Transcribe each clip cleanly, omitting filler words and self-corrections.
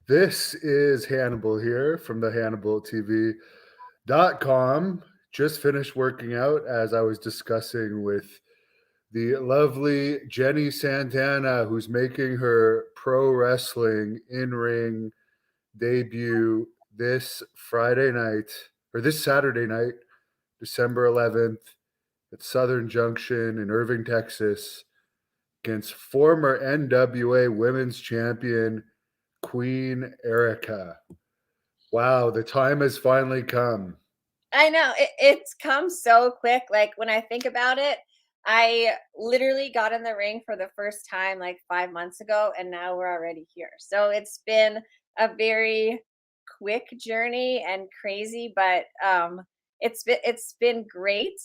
This is Hannibal here from the HannibalTV.com. Just finished working out as I was discussing with the lovely Jenni Santana, who's making her pro wrestling in ring debut this Friday night, or this Saturday night, December 11th, at Southern Junction in Irving, Texas, against former NWA Women's Champion Queen Erica. Wow, the time has finally come. I know it's come so quick. Like when I think about it, I literally got in the ring for the first time like 5 months ago, and now we're already here. So it's been a very quick journey and crazy, but it's been great.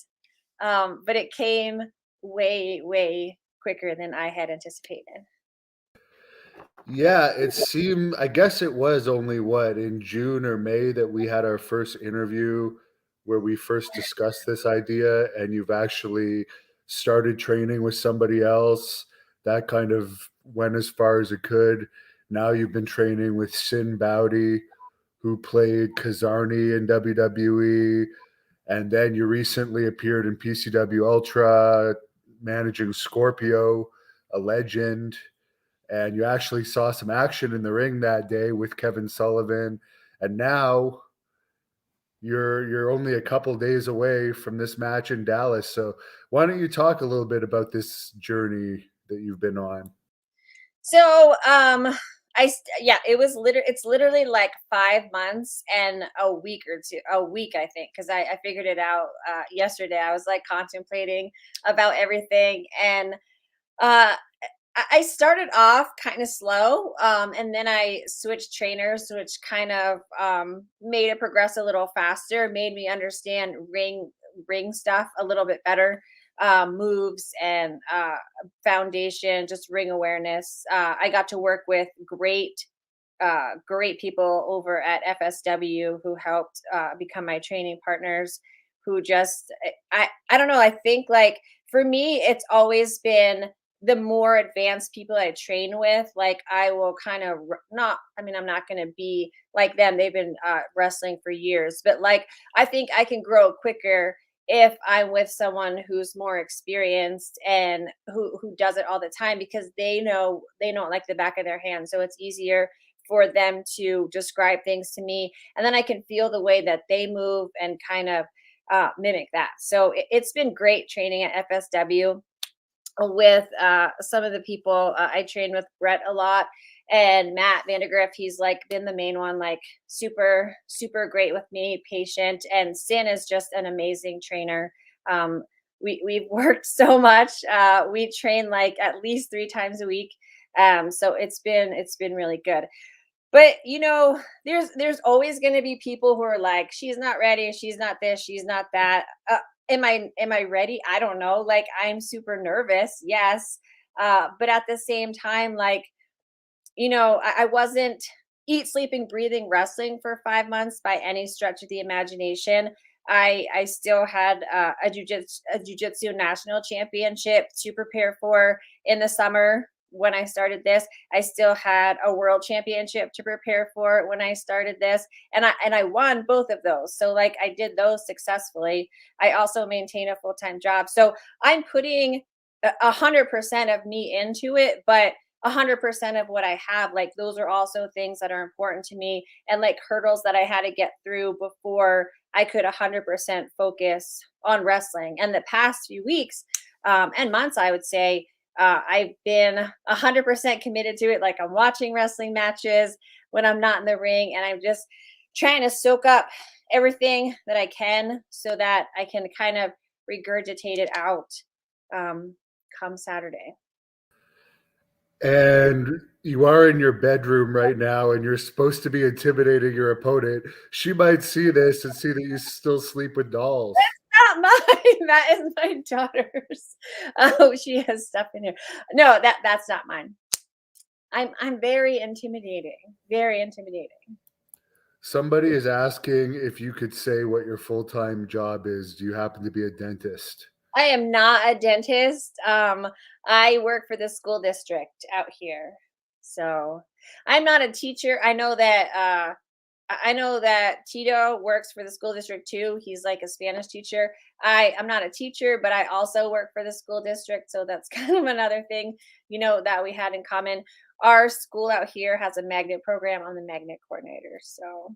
But it came way quicker than I had anticipated. Yeah, it seemed, I guess it was only what, in June or May that we had our first interview where we first discussed this idea, and you've actually started training with somebody else. That kind of went as far as it could. Now you've been training with Sin Bowdy, who played Kazarni in WWE, and then you recently appeared in PCW Ultra, managing Scorpio, a legend, and you actually saw some action in the ring that day with Kevin Sullivan, and now you're only a couple days away from this match in Dallas. So why don't you talk a little bit about this journey that you've been on? So, yeah, it's literally like 5 months and a week or two, a week, I think, because I figured it out yesterday. I was like contemplating about everything. And uh, I started off kind of slow, and then I switched trainers, which kind of made it progress a little faster, made me understand ring stuff a little bit better, moves and foundation, just ring awareness. I got to work with great people over at FSW who helped become my training partners. Who just I don't know. I think like for me, it's always been the more advanced people I train with, like I will kind of not, I mean, I'm not going to be like them. They've been wrestling for years, but like I think I can grow quicker if I'm with someone who's more experienced and who does it all the time because they know it like the back of their hand. So it's easier for them to describe things to me, and then I can feel the way that they move and kind of mimic that. So it's been great training at FSW with some of the people I train with. Brett a lot, and Matt Vandergriff. He's like been the main one, like super great with me, patient. And Sin is just an amazing trainer. We've worked so much. We train like at least 3 times a week. So it's been really good. But there's always going to be people who are like, she's not ready, she's not this, she's not that. Am I ready? I don't know. Like I'm super nervous, yes. But at the same time, like, I wasn't eat, sleeping, breathing wrestling for 5 months by any stretch of the imagination. I still had a jujitsu national championship to prepare for in the summer when I started this. I still had a world championship to prepare for when I started this, and I won both of those. So like I did those successfully. I also maintain a full-time job. So I'm putting 100% of me into it, but 100% of what I have, like those are also things that are important to me and like hurdles that I had to get through before I could 100% focus on wrestling. And the past few weeks and months, I would say, I've been 100% committed to it. Like I'm watching wrestling matches when I'm not in the ring, and I'm just trying to soak up everything that I can so that I can kind of regurgitate it out um, come Saturday. And you are in your bedroom right now, and you're supposed to be intimidating your opponent. She might see this and see that you still sleep with dolls. Not mine. That is my daughter's. Oh, she has stuff in here. No, that's not mine. I'm very intimidating. Very intimidating. Somebody is asking if you could say what your full-time job is. Do you happen to be a dentist? I am not a dentist. I work for the school district out here. So I'm not a teacher. I know that Tito works for the school district too. He's like a Spanish teacher. I'm not a teacher, but I also work for the school district. So that's kind of another thing, that we had in common. Our school out here has a magnet program. I'm the magnet coordinator. So,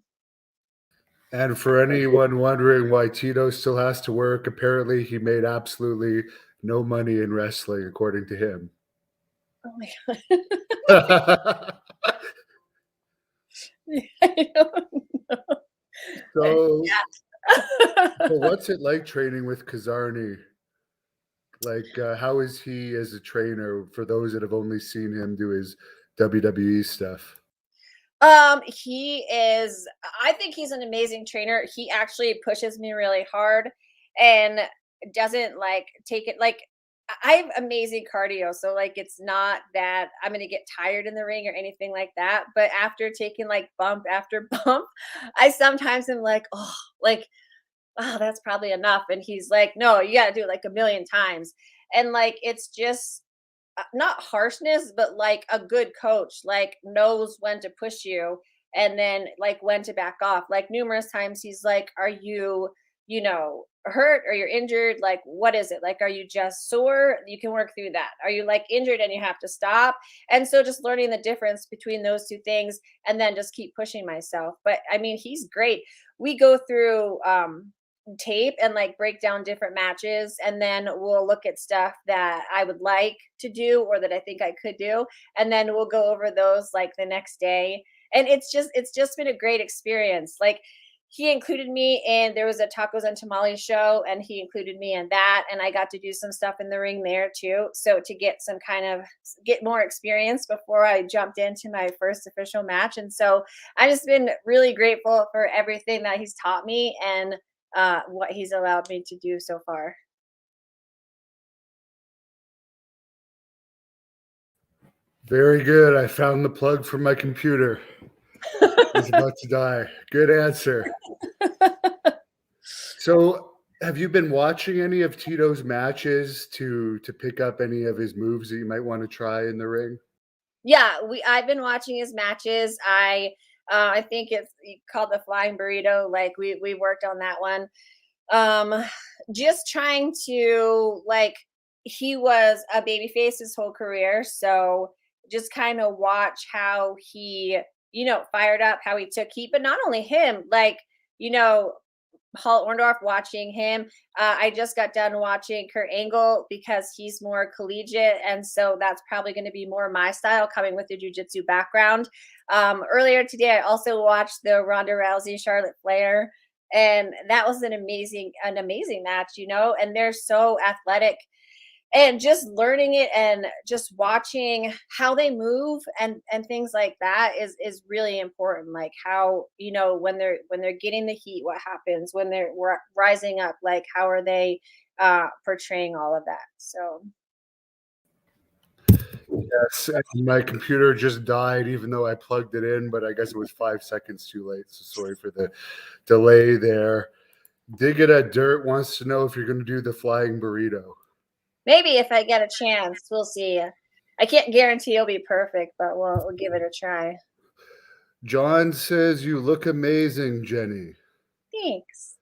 And for anyone wondering why Tito still has to work, apparently he made absolutely no money in wrestling, according to him. oh my God. I don't know. So, Yeah. what's it like training with Kazarni? Like, how is he as a trainer for those that have only seen him do his WWE stuff? He is I think he's an amazing trainer. He actually pushes me really hard and doesn't like take it like I have amazing cardio. So like it's not that I'm gonna get tired in the ring or anything like that. But after taking like bump after bump, I sometimes am like, oh, that's probably enough. And he's like, no, you gotta do it like a million times. And like it's just not harshness, but like a good coach, like knows when to push you and then like when to back off. Like numerous times he's like, are you, hurt or you're injured? Like, what is it? Like, are you just sore? You can work through that. Are you like injured and you have to stop? And so just learning the difference between those two things and then just keep pushing myself. But I mean, he's great. We go through tape and like break down different matches and then we'll look at stuff that I would like to do or that I think I could do and then we'll go over those like the next day and it's just been a great experience. Like he included me and there was a tacos and tamales show and he included me in that and I got to do some stuff in the ring there too, so to get more experience before I jumped into my first official match. And so I just been really grateful for everything that he's taught me and what he's allowed me to do so far. Very good. I found the plug for my computer. It's about to die. Good answer. So, have you been watching any of Tito's matches to pick up any of his moves that you might want to try in the ring? Yeah, I've been watching his matches. I think it's called the flying burrito. Like we worked on that one. Um, just trying to like he was a babyface his whole career, so just kind of watch how he, fired up, how he took heat, but not only him, like, you know, Paul Orndorff, watching him. I just got done watching Kurt Angle because he's more collegiate. And so that's probably going to be more my style coming with the jujitsu background. Earlier today, I also watched the Ronda Rousey Charlotte Flair. And that was an amazing match, and they're so athletic and just learning it and just watching how they move and things like that is really important, like how when they're getting the heat, what happens when they're rising up, like how are they portraying all of that. So Yes, and my computer just died even though I plugged it in, but I guess it was 5 seconds too late. So sorry for the delay there. Dig It at Dirt wants to know if you're going to do the flying burrito. maybe if I get a chance, we'll see. I can't guarantee it'll be perfect, but we'll give it a try. John says you look amazing, Jenny. Thanks.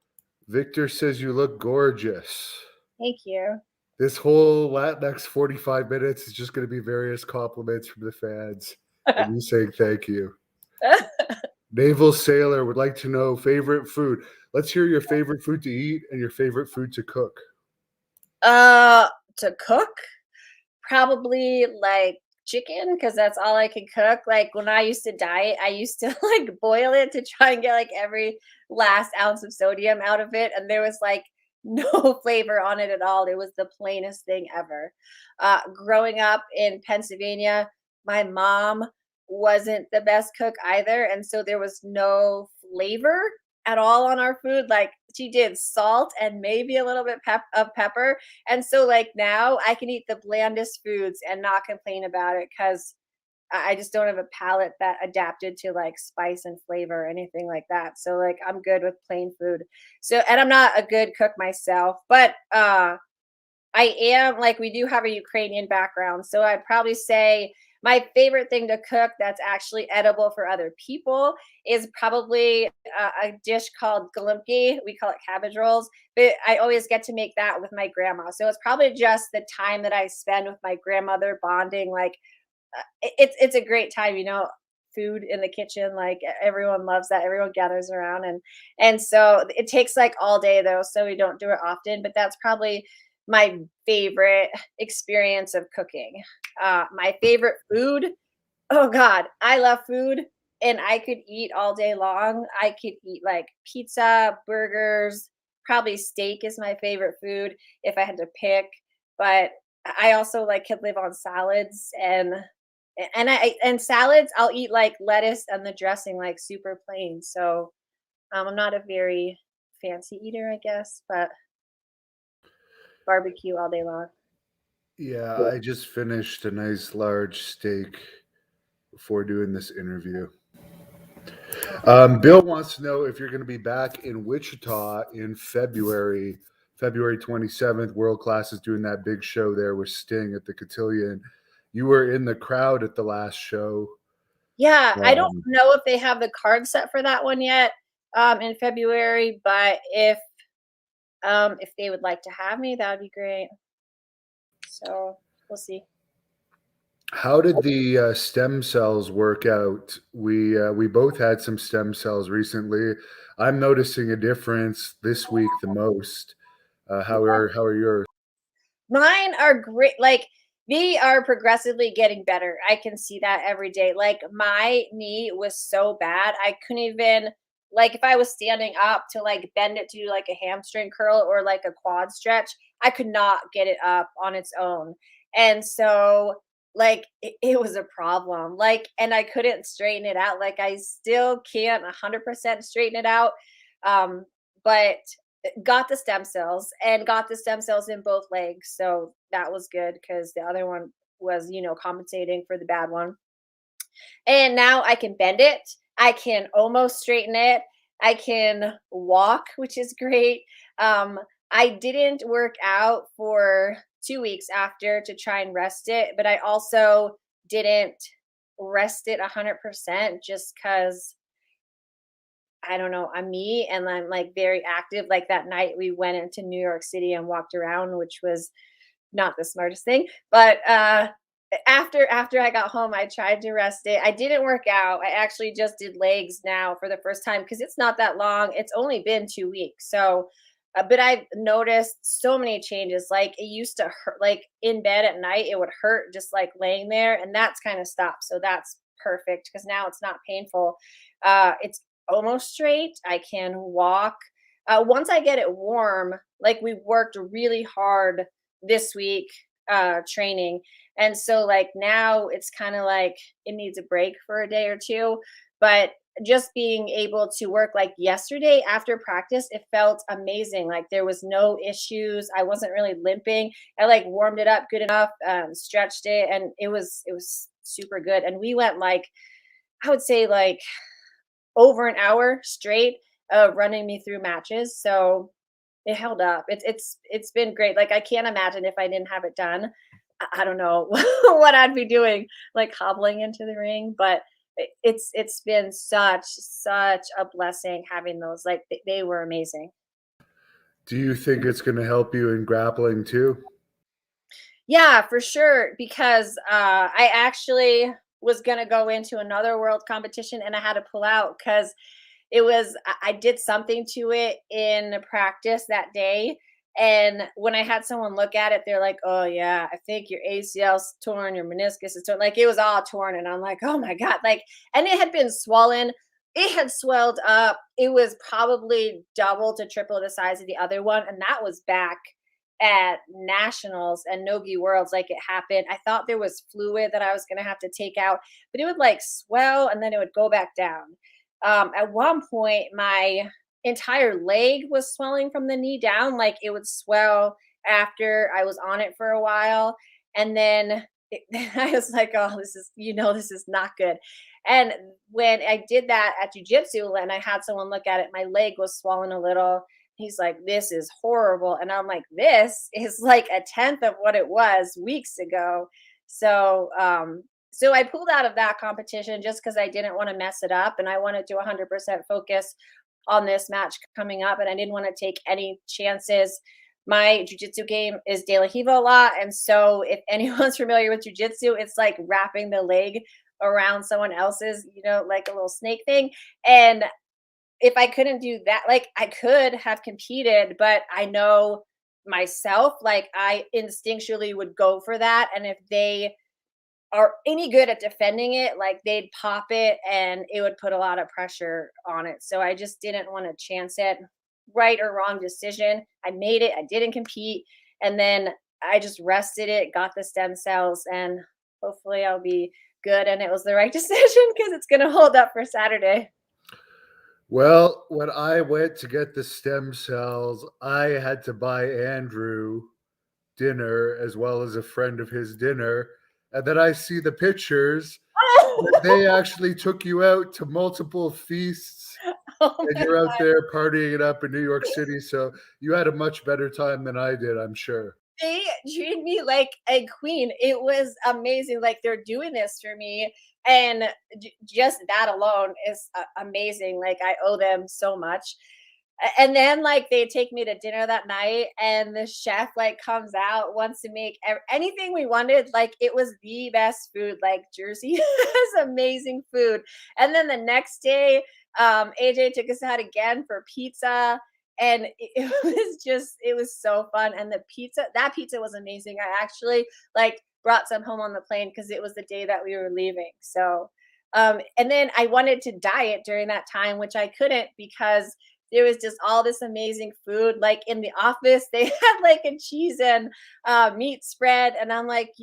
Victor says you look gorgeous. Thank you. This whole next 45 minutes is just going to be various compliments from the fans and you saying thank you. Naval Sailor would like to know favorite food. Let's hear your favorite food to eat and your favorite food to cook. To cook, probably like chicken because that's all I can cook. Like when I used to diet, I used to like boil it to try and get like every last ounce of sodium out of it. And there was like no flavor on it at all. It was the plainest thing ever. Growing up in Pennsylvania, my mom wasn't the best cook either. And so there was no flavor at all on our food. Like she did salt and maybe a little bit of pepper. And so like now I can eat the blandest foods and not complain about it because I just don't have a palate that adapted to like spice and flavor or anything like that. So like I'm good with plain food. So and I'm not a good cook myself, but I am like we do have a Ukrainian background. So I'd probably say My favorite thing to cook that's actually edible for other people is probably a dish called galumpki. We call it cabbage rolls, but I always get to make that with my grandma. So it's probably just the time that I spend with my grandmother bonding. Like it's a great time, food in the kitchen. Like everyone loves that. Everyone gathers around, and so it takes like all day though, so we don't do it often. But that's probably my favorite experience of cooking. My favorite food. Oh God, I love food and I could eat all day long. I could eat like pizza, burgers, probably steak is my favorite food if I had to pick. But I also like could live on salads and salads I'll eat like lettuce and the dressing like super plain. So I'm not a very fancy eater, I guess, but barbecue all day long. Yeah, I just finished a nice large steak before doing this interview. Bill wants to know if you're going to be back in Wichita in February, February 27th. World Class is doing that big show there with Sting at the Cotillion. You were in the crowd at the last show. Yeah, I don't Um, know if they have the card set for that one yet, in February, but if they would like to have me, that would be great. So we'll see. how did the stem cells work out? We both had some stem cells recently. I'm noticing a difference this week the most. How are yours? Mine are great. Like they are progressively getting better. I can see that every day. Like my knee was so bad, I couldn't even like if I was standing up to like bend it to do like a hamstring curl or like a quad stretch, I could not get it up on its own. And so like it was a problem. Like and I couldn't straighten it out. Like I still can't 100% straighten it out. But got the stem cells and got the stem cells in both legs. So that was good because the other one was, compensating for the bad one. And now I can bend it. I can almost straighten it. I can walk, which is great. Um, I didn't work out for 2 weeks after to try and rest it, but I also didn't rest it 100% just because I don't know, I'm me and I'm like very active. Like that night we went into New York City and walked around, which was not the smartest thing. But after I got home, I tried to rest it. I didn't work out. I actually just did legs now for the first time because it's not that long. It's only been 2 weeks. So but I've noticed so many changes. Like it used to hurt, like in bed at night, it would hurt just like laying there, and that's kind of stopped. So that's perfect because now it's not painful. It's almost straight. I can walk. Once I get it warm, like we worked really hard this week training. And so like now it's kind of like it needs a break for a day or two. But just being able to work like yesterday after practice, it felt amazing. Like there was no issues. I wasn't really limping. I like warmed it up good enough, stretched it, and it was super good. And we went like I would say like over an hour straight of running me through matches. So it held up. It's been great. Like I can't imagine if I didn't have it done. I don't know what I'd be doing, like hobbling into the ring. But it's been such a blessing having those. Like they were amazing. Do you think it's going to help you in grappling too? Yeah, for sure. Because I actually was gonna go into another world competition and I had to pull out because I did something to it in practice that day. And when I had someone look at it, they're like, "Oh yeah, I think your ACL's torn, your meniscus is torn." Like it was all torn, and I'm like, "Oh my god!" Like, and it had been swollen. It had swelled up. It was probably double to triple the size of the other one, and that was back at nationals and Nogi Worlds. Like it happened. I thought there was fluid that I was gonna have to take out, but it would like swell and then it would go back down. At one point, my entire leg was swelling from the knee down. Like it would swell after I was on it for a while. And then I was like, oh, this is not good. And when I did that at jujitsu and I had someone look at it, my leg was swollen a little. He's like, this is horrible. And I'm like, this is like a tenth of what it was weeks ago. So So I pulled out of that competition just because I didn't want to mess it up and I wanted to 100% focus on this match coming up and I didn't want to take any chances. My jujitsu game is De La Hiva a lot. And so if anyone's familiar with jujitsu, it's like wrapping the leg around someone else's, like a little snake thing. And if I couldn't do that, like I could have competed, but I know myself, like I instinctually would go for that. And if they are any good at defending it, like they'd pop it and it would put a lot of pressure on it. So I just didn't want to chance it. Right or wrong decision. I made it. I didn't compete. And then I just rested it, got the stem cells, and hopefully I'll be good. And it was the right decision because it's going to hold up for Saturday. Well, when I went to get the stem cells, I had to buy Andrew dinner as well as a friend of his dinner. And then I see the pictures that they actually took you out to multiple feasts Oh and my you're out there partying it up in New York City. So you had a much better time than I did, I'm sure. They treated me like a queen. It was amazing. Like they're doing this for me, and just that alone is amazing. Like I owe them so much. And then like they take me to dinner that night, and the chef like comes out, wants to make anything we wanted. Like it was the best food. Like Jersey has amazing food. And then the next day, AJ took us out again for pizza and it was so fun. And that pizza was amazing. I actually like brought some home on the plane because it was the day that we were leaving. So and then I wanted to diet during that time, which I couldn't because there was just all this amazing food. Like in the office they had like a cheese and meat spread, and I'm like,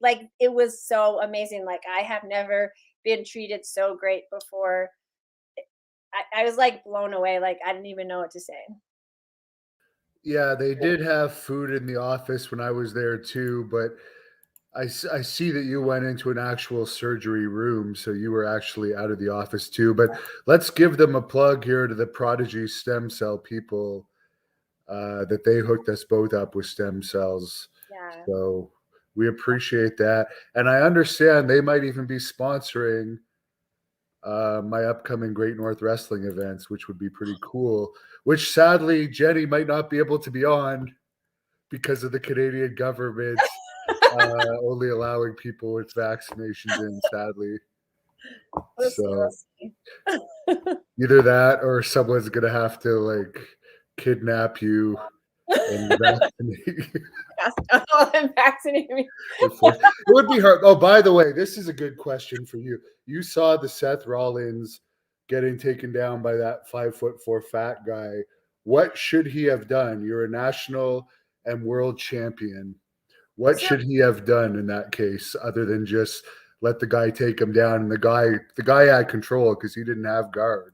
like it was so amazing. Like I have never been treated so great before. I was like blown away. Like I didn't even know what to say. Yeah, they did have food in the office when I was there too, but I see that you went into an actual surgery room, so you were actually out of the office too. But let's give them a plug here to the Prodigy stem cell people that they hooked us both up with stem cells. Yeah. So we appreciate that. And I understand they might even be sponsoring my upcoming Great North Wrestling events, which would be pretty cool. Which sadly, Jenny might not be able to be on because of the Canadian government only allowing people with vaccinations in, sadly. We'll see. We'll So see. either that or someone's gonna have to like kidnap you and vaccinate you. And vaccinate me. It would be hard. Oh, by the way, this is a good question for you. You saw the Seth Rollins getting taken down by that 5'4" fat guy. What should he have done? You're a national and world champion. What So should he have done in that case other than just let the guy take him down? And the guy had control because he didn't have guard.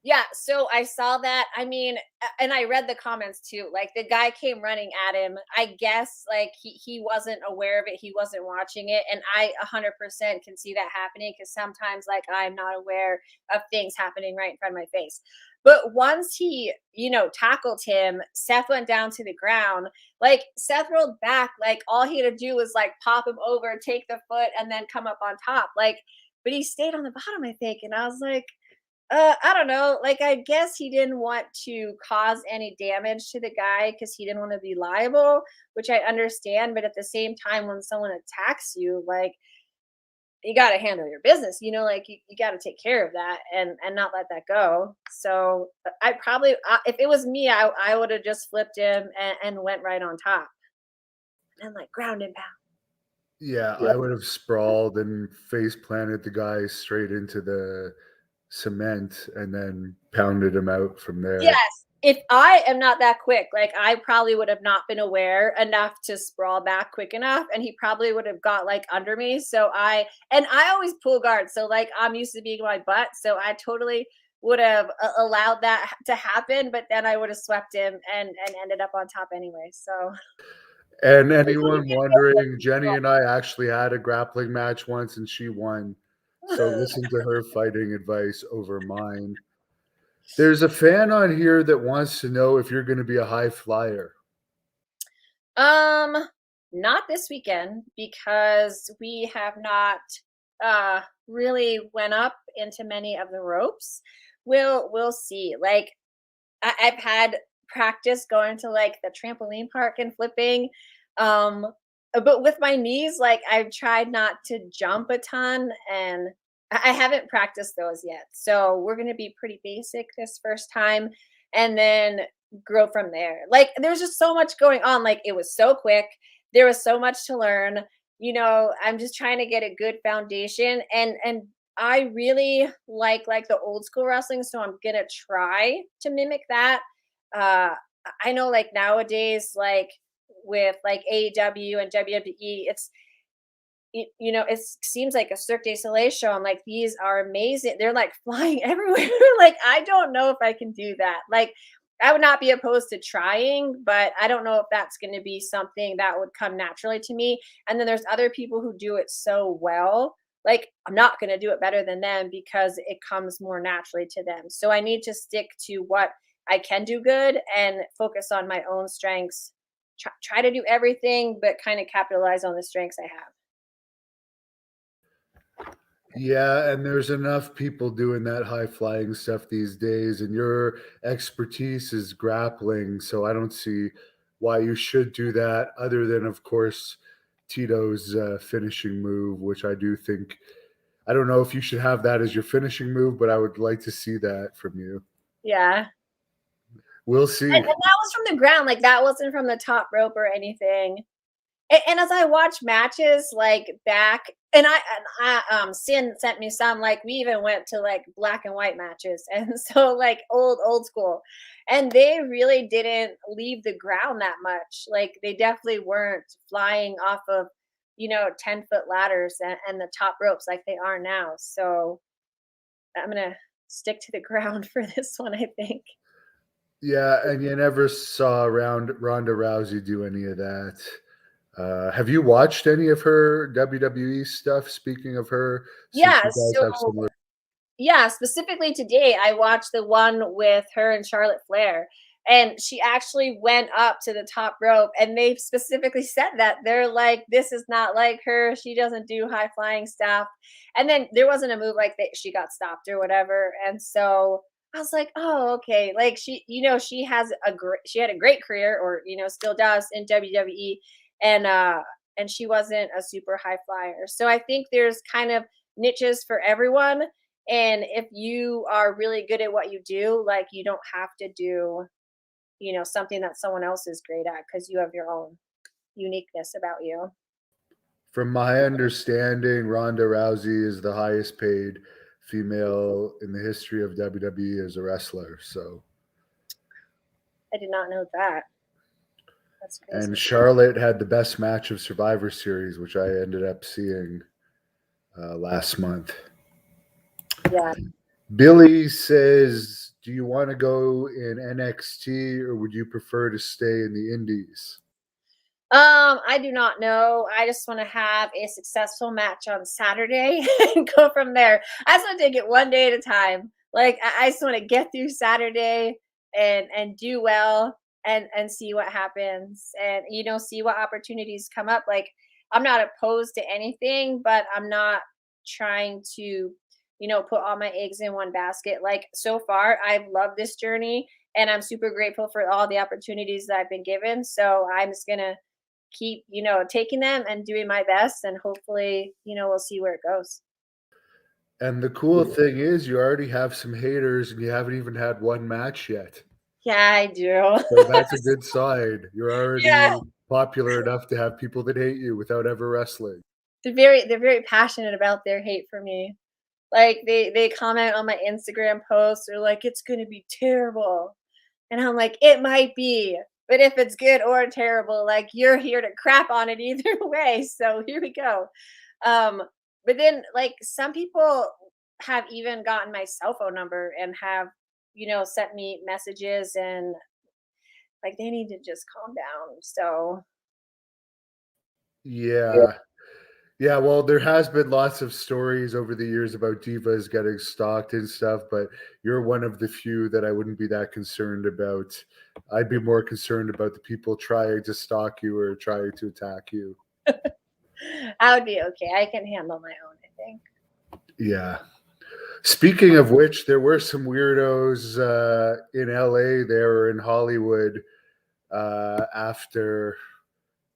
yeah, so I saw that. I mean, and I read the comments too. Like the guy came running at him. I guess like he wasn't aware of it. He wasn't watching it, and I 100% can see that happening because sometimes like I'm not aware of things happening right in front of my face. But once he, tackled him, Seth went down to the ground. Like Seth rolled back. Like all he had to do was like pop him over, take the foot, and then come up on top. Like, but he stayed on the bottom, I think. And I was like, I don't know. Like, I guess he didn't want to cause any damage to the guy because he didn't want to be liable, which I understand. But at the same time, when someone attacks you, like you got to handle your business. Like you got to take care of that and not let that go. So I probably, if it was me, I would have just flipped him and went right on top and like ground and pound. Yeah, I would have sprawled and face planted the guy straight into the cement and then pounded him out from there. Yes. If I am not that quick, like I probably would have not been aware enough to sprawl back quick enough and he probably would have got like under me. So I always pull guard. So like I'm used to being my butt. So I totally would have allowed that to happen, but then I would have swept him and ended up on top anyway. So And anyone wondering, Jenny and I actually had a grappling match once and she won. So listen to her fighting advice over mine. There's a fan on here that wants to know if you're going to be a high flyer. um not this weekend because we have not really went up into many of the ropes. We'll see. Like I've had practice going to like the trampoline park and flipping. Um, but with my knees, like I've tried not to jump a ton and I haven't practiced those yet. So we're gonna be pretty basic this first time and then grow from there. Like there's just so much going on. Like it was so quick. There was so much to learn. I'm just trying to get a good foundation and I really like the old school wrestling, so I'm gonna try to mimic that. Uh, I know like nowadays, like with like AEW and WWE, it seems like a Cirque du Soleil show. I'm like, these are amazing. They're like flying everywhere. Like, I don't know if I can do that. Like, I would not be opposed to trying, but I don't know if that's going to be something that would come naturally to me. And then there's other people who do it so well. Like, I'm not going to do it better than them because it comes more naturally to them. So I need to stick to what I can do good and focus on my own strengths. Try to do everything, but kind of capitalize on the strengths I have. Yeah, and there's enough people doing that high flying stuff these days, and your expertise is grappling, so I don't see why you should do that, other than, of course, Tito's finishing move, which I do think. I don't know if you should have that as your finishing move, but I would like to see that from you. Yeah. We'll And see. that was from the ground, like, that wasn't from the top rope or anything. And as I watch matches, like, back Sin sent me some, like, we even went to, like, black and white matches, and so, like, old school, and they really didn't leave the ground that much, like, they definitely weren't flying off of, 10-foot ladders and the top ropes like they are now, so I'm gonna stick to the ground for this one, I think. Yeah, and you never saw Ronda Rousey do any of that. Have you watched any of her WWE stuff? Speaking of her, since Yeah, you guys have so similar. yeah, specifically today, I watched the one with her and Charlotte Flair, and she actually went up to the top rope, and they specifically said that. They're like, "This is not like her. She doesn't do high flying stuff." And then there wasn't a move like that. She got stopped or whatever, and so I was like, "Oh, okay." Like she had a great career, or still does in WWE, and and she wasn't a super high flyer. So I think there's kind of niches for everyone, and if you are really good at what you do, like you don't have to do, something that someone else is great at because you have your own uniqueness about you. From my understanding, Ronda Rousey is the highest paid female in the history of WWE as a wrestler. So, I did not know that. That's and crazy. Charlotte had the best match of Survivor Series, which I ended up seeing last month. Yeah. Billy says, "Do you want to go in NXT or would you prefer to stay in the Indies?" I do not know. I just want to have a successful match on Saturday and go from there. I just want to take it one day at a time. Like I just want to get through Saturday and do well and see what happens and see what opportunities come up. Like I'm not opposed to anything, but I'm not trying to put all my eggs in one basket. Like so far, I've loved this journey and I'm super grateful for all the opportunities that I've been given. So I'm just gonna keep taking them and doing my best, and hopefully we'll see where it goes. And the cool thing is, you already have some haters and you haven't even had one match yet. Yeah, I do. So that's a good sign. You're Yeah, already popular enough to have people that hate you without ever wrestling. they're very passionate about their hate for me. Like they comment on my Instagram posts. They're like, it's gonna be terrible, and I'm like, it might be, but if it's good or terrible, like you're here to crap on it either way, so here we go. um but then like some people have even gotten my cell phone number and have sent me messages, and like they need to just calm down. So Yeah. Yeah, well, there has been lots of stories over the years about divas getting stalked and stuff, but you're one of the few that I wouldn't be that concerned about. I'd be more concerned about the people trying to stalk you or trying to attack you. I would be okay. I can handle my own, I think. Yeah. Speaking of which, there were some weirdos in LA there or in Hollywood after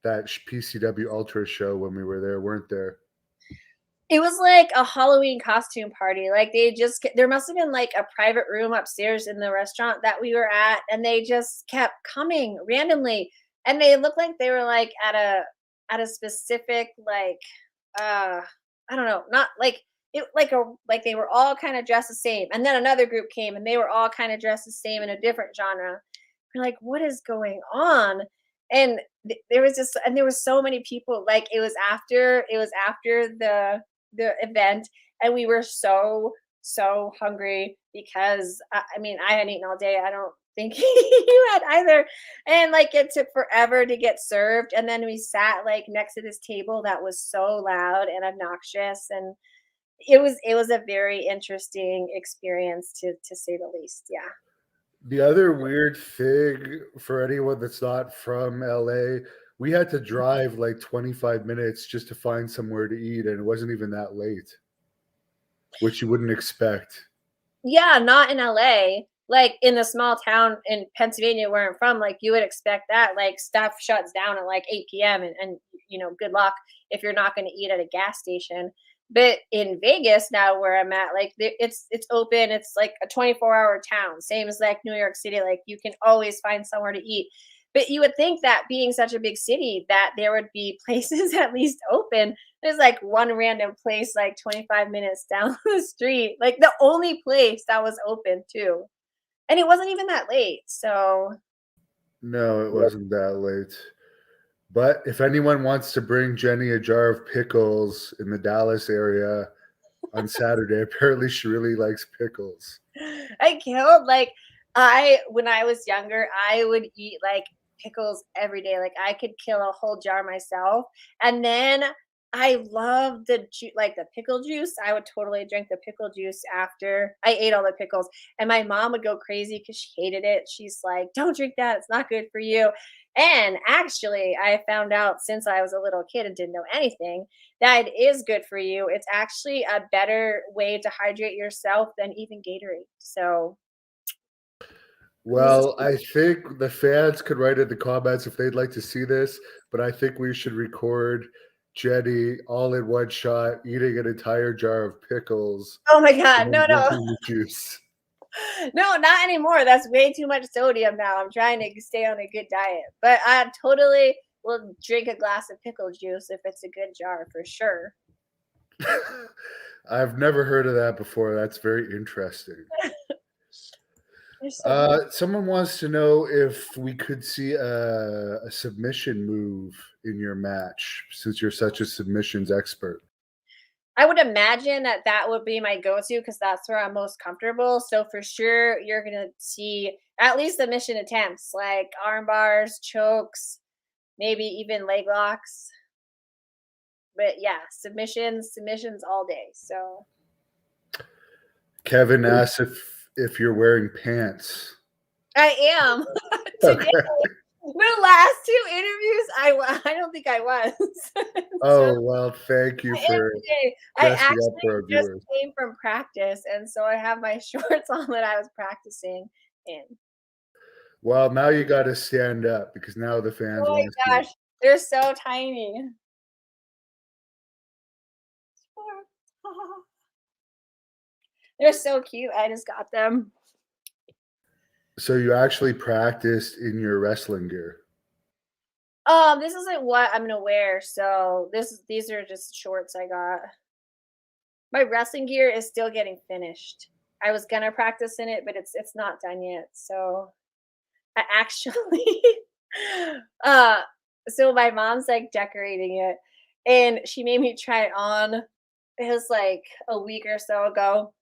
that PCW Ultra show when we were there, weren't there? It was like a Halloween costume party. Like there must have been like a private room upstairs in the restaurant that we were at, and they just kept coming randomly. And they looked like they were like at a specific like I don't know, not like it like they were all kind of dressed the same. And then another group came and they were all kind of dressed the same in a different genre. We're like, what is going on? And there was just and there was so many people. Like it was after the event, and we were so hungry because I mean I hadn't eaten all day. I don't think you had either, and like it took forever to get served, and then we sat like next to this table that was so loud and obnoxious, and it was a very interesting experience to say the least. Yeah. The other weird thing for anyone that's not from LA, we had to drive like 25 minutes just to find somewhere to eat, and it wasn't even that late, which you wouldn't expect. Yeah, not in LA. Like in the small town in Pennsylvania where I'm from, like you would expect that. Like stuff shuts down at like 8 p.m. And you know, good luck if you're not going to eat at a gas station. But in Vegas now where I'm at, like it's open. It's like a 24-hour town, same as like New York City. Like you can always find somewhere to eat. But you would think that being such a big city that there would be places at least open. There's like one random place like 25 minutes down the street, like the only place that was open too. And it wasn't even that late. So No, it wasn't that late. But if anyone wants to bring Jenny a jar of pickles in the Dallas area on Saturday, apparently she really likes pickles. I killed like I when I was younger, I would eat like pickles every day. Like I could kill a whole jar myself. And then I love like the pickle juice. I would totally drink the pickle juice after I ate all the pickles. And my mom would go crazy because she hated it. She's like, "Don't drink that. It's not good for you." And actually, I found out since I was a little kid and didn't know anything that it is good for you. It's actually a better way to hydrate yourself than even Gatorade. So Well, I think the fans could write in the comments if they'd like to see this, but I think we should record Jenny all in one shot eating an entire jar of pickles oh my and God, then no, no, drinking the juice. no, not anymore. That's way too much sodium now. I'm trying to stay on a good diet, but I totally will drink a glass of pickle juice if it's a good jar for sure. I've never heard of that before. That's very interesting. They're so good. Someone wants to know if we could see a submission move in your match since you're such a submissions expert. I would imagine that that would be my go-to because that's where I'm most comfortable. So for sure, you're gonna see at least the mission attempts like arm bars, chokes, maybe even leg locks. But yeah, submissions all day. So Kevin asks if you're wearing pants. I am today. Okay. The last two interviews, I don't think I was. So Oh, well, thank you I am for today. I dressing up for actually our just viewers. came from practice, and so I have my shorts on that I was practicing in. Well, now you got to stand up because now the fans Oh want to my see it. gosh, they're so tiny. They're so cute. I just got them. So you actually practiced in your wrestling gear. This isn't what I'm gonna wear. So these are just shorts I got. My wrestling gear is still getting finished. I was gonna practice in it, but it's not done yet. So I actually uh so my mom's like decorating it and she made me try it on. It was like a week or so ago.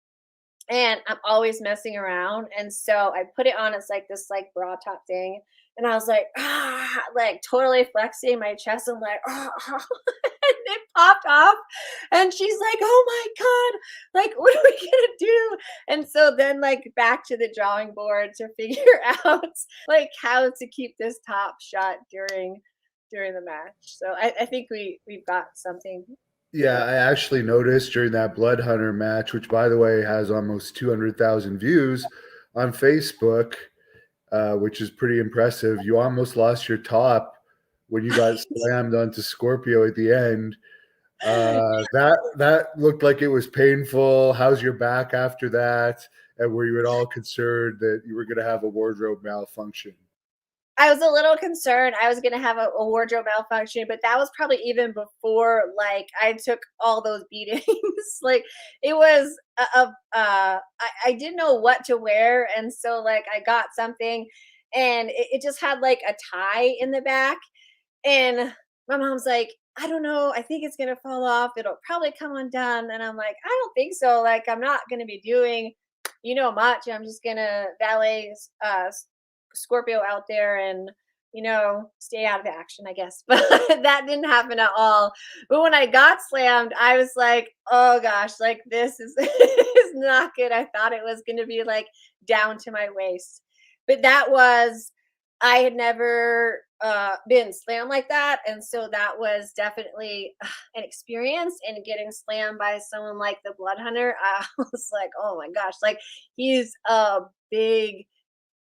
And I'm always messing around. And so I put it on as like this like bra top thing. And I was like, like totally flexing my chest. I'm like, and it popped off. And she's like, oh my God, like, what are we gonna do? And so then like back to the drawing board to figure out like how to keep this top shut during the match. So I think we've got something. Yeah, I actually noticed during that Blood Hunter match, which by the way has almost 200,000 views on Facebook, which is pretty impressive. You almost lost your top when you got slammed onto Scorpio at the end. That looked like it was painful. How's your back after that? And were you at all concerned that you were going to have a wardrobe malfunction? I was a little concerned I was gonna have a wardrobe malfunction, but that was probably even before, like, I took all those beatings. Like, it was I didn't know what to wear, and so, like, I got something, and it just had, like, a tie in the back, and my mom's like, "I don't know, I think it's gonna fall off, it'll probably come undone," and I'm like, "I don't think so, like, I'm not gonna be doing, much, I'm just gonna valet, Scorpio out there and, stay out of action, I guess." But that didn't happen at all. But when I got slammed, I was like, "Oh gosh, like this is is not good." I thought it was gonna be like down to my waist. But that was I had never been slammed like that. And so that was definitely an experience. And getting slammed by someone like the Blood Hunter, I was like, oh my gosh, like he's a big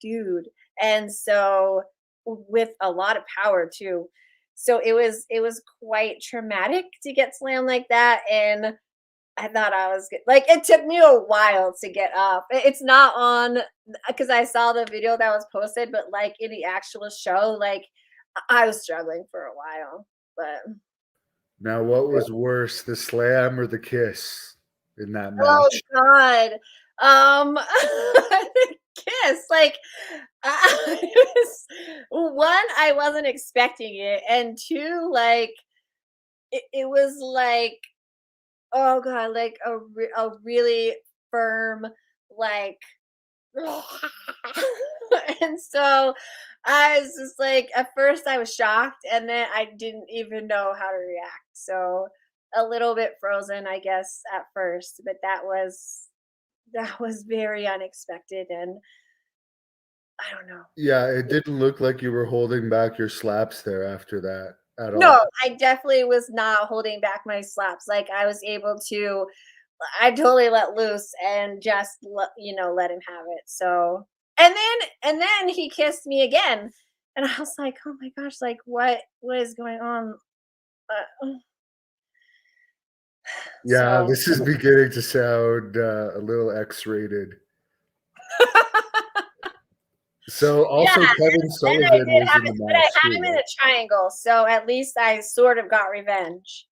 dude. And so with a lot of power too. So it was quite traumatic to get slammed like that. And I thought I was good. Like it took me a while to get up. It's not on because I saw the video that was posted, but like in the actual show, like I was struggling for a while. But Now, what was worse, the slam or the kiss in that oh match? god. Kiss like it was, one I wasn't expecting it, and two like it was like, oh god, like a really firm, like, and so I was just like, at first I was shocked, and then I didn't even know how to react. So a little bit frozen, I guess, at first, but that was very unexpected, and I don't know. Yeah, it didn't look like you were holding back your slaps there after that at No, all. I definitely was not holding back my slaps. Like I was able to I totally let loose and just let him have it. So and then he kissed me again, and I was like, oh my gosh, like what is going on? Uh, Yeah, so this is beginning to sound a little X-rated. So yeah, also Kevin then I Sullivan did was have in the it, but I match had too, him in right? a triangle, so at least I sort of got revenge.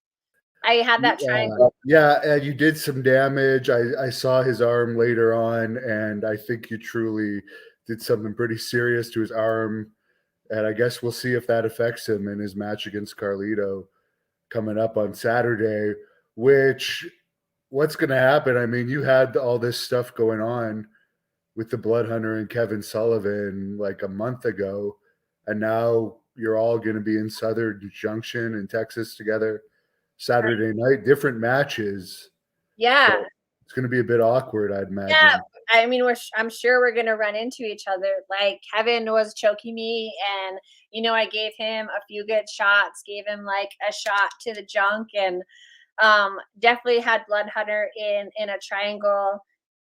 I had that triangle. Yeah, and you did some damage. I saw his arm later on, and I think you truly did something pretty serious to his arm. And I guess we'll see if that affects him in his match against Carlito coming up on Saturday. Which, what's going to happen? I mean, you had all this stuff going on with the Blood Hunter and Kevin Sullivan like a month ago, and now you're all going to be in Southern Junction in Texas together Saturday night, different matches. So Yeah. it's going to be a bit awkward, I'd Yeah, imagine. I mean, I'm sure we're gonna run into each other. Like Kevin was choking me, and I gave him a few good shots, gave him like a shot to the junk, and definitely had Blood Hunter in a triangle.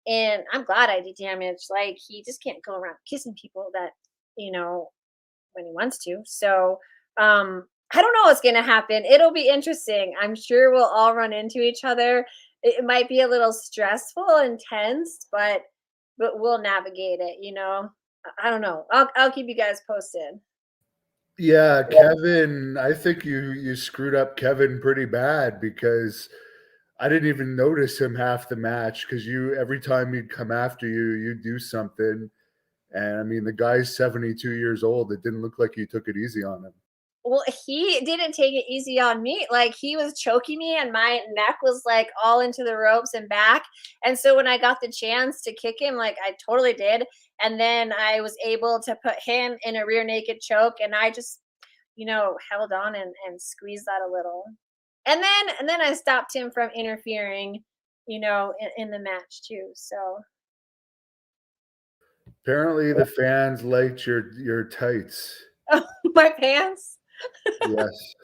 And I'm glad I did damage. Like he just can't go around kissing people that you know when he wants to. So I don't know what's gonna happen. It'll be interesting. I'm sure we'll all run into each other. It might be a little stressful and tense, but we'll navigate it. I don't know. I'll keep you guys posted. Yeah, Kevin, I think you screwed up Kevin pretty bad because I didn't even notice him half the match because you every time he'd come after you, you'd do something. And I mean, the guy's 72 years old. It didn't look like you took it easy on him. Well, he didn't take it easy on me. Like he was choking me and my neck was like all into the ropes and back. And so when I got the chance to kick him, like I totally did. And then I was able to put him in a rear naked choke, and I just, held on and squeezed that a little. And then I stopped him from interfering, in the match too. So Apparently, the fans liked your tights. my pants. Yes.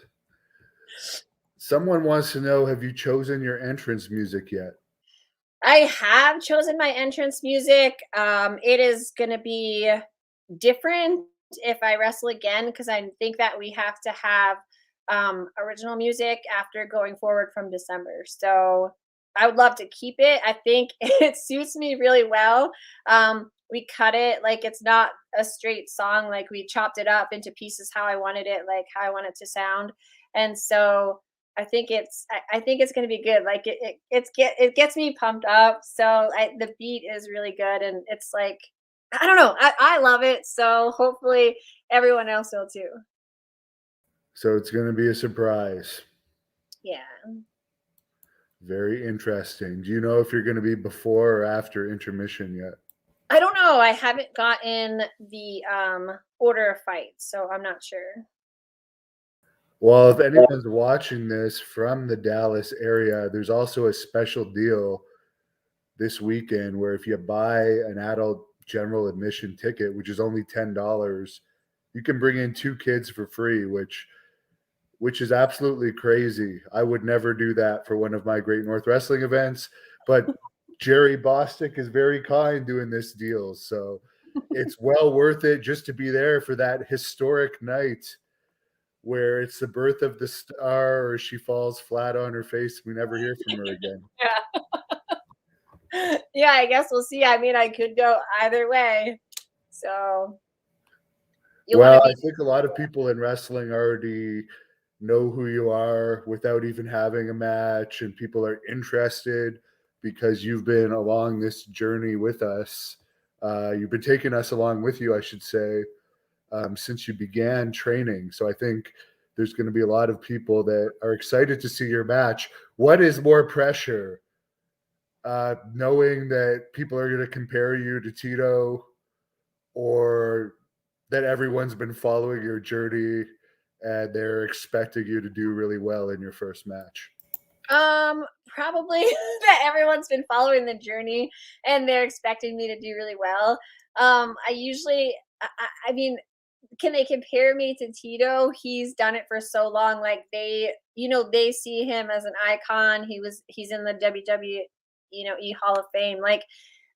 Someone wants to know, have you chosen your entrance music yet? I have chosen my entrance music. It is going to be different if I wrestle again because I think that we have to have original music after going forward from December. So I would love to keep it. I think it suits me really well. We cut it like it's not a straight song, like we chopped it up into pieces how I wanted it, like how I want it to sound. And so I think it's gonna be good. Like it gets me pumped up. So the beat is really good, and it's like I don't know. I love it. So hopefully everyone else will too. So it's going to be a surprise. Yeah. Very interesting. Do you know if you're going to be before or after intermission yet? I don't know. I haven't gotten the order of fights, so I'm not sure. Well, if anyone's watching this from the Dallas area, there's also a special deal this weekend where if you buy an adult general admission ticket, which is only $10, you can bring in two kids for free, which is absolutely crazy. I would never do that for one of my Great North Wrestling events, but Jerry Bostic is very kind doing this deal. So it's well worth it just to be there for that historic night where it's the birth of the star or she falls flat on her face. We never hear from her again. Yeah. Yeah, I guess we'll see. I mean, I could go either way. So you want to Well, I be think a lot of people in wrestling already know who you are without even having a match, and people are interested because you've been along this journey with us. You've been taking us along with you, I should say, since you began training. So I think there's going to be a lot of people that are excited to see your match. What is more pressure? Knowing that people are going to compare you to Tito, or that everyone's been following your journey and they're expecting you to do really well in your first match? probably that everyone's been following the journey and they're expecting me to do really well. I usually I mean, can they compare me to Tito? He's done it for so long. Like they see him as an icon. He's in the WWE, Hall of Fame. Like,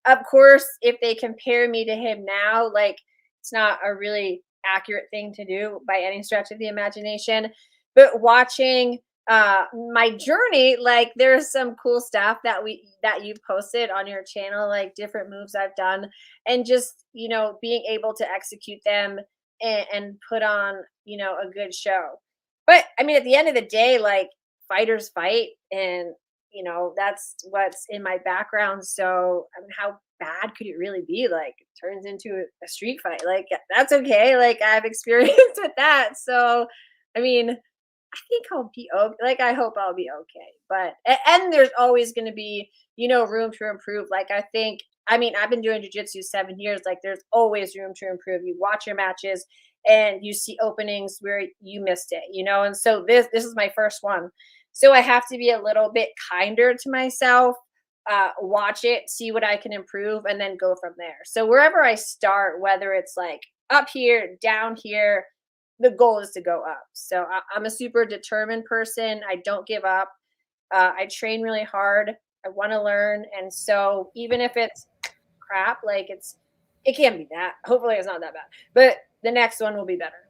of course, if they compare me to him now, like it's not a really accurate thing to do by any stretch of the imagination. But watching my journey, like there's some cool stuff that you've posted on your channel, like different moves I've done, and just being able to execute them and put on a good show. But I mean, at the end of the day, like fighters fight, and that's what's in my background. So I mean, how bad could it really be? Like it turns into a street fight, like that's okay. Like I have experience with that. So I mean, I think I'll be okay. Like I hope I'll be okay. But and there's always going to be room to improve. Like I mean, I've been doing jujitsu 7 years. Like there's always room to improve. You watch your matches and you see openings where you missed it, and so this is my first one. So I have to be a little bit kinder to myself, watch it, see what I can improve, and then go from there. So wherever I start, whether it's like up here, down here, the goal is to go up. So I'm a super determined person. I don't give up. I train really hard. I want to learn, and so even if it's crap, like it can't be that. Hopefully, it's not that bad, but the next one will be better.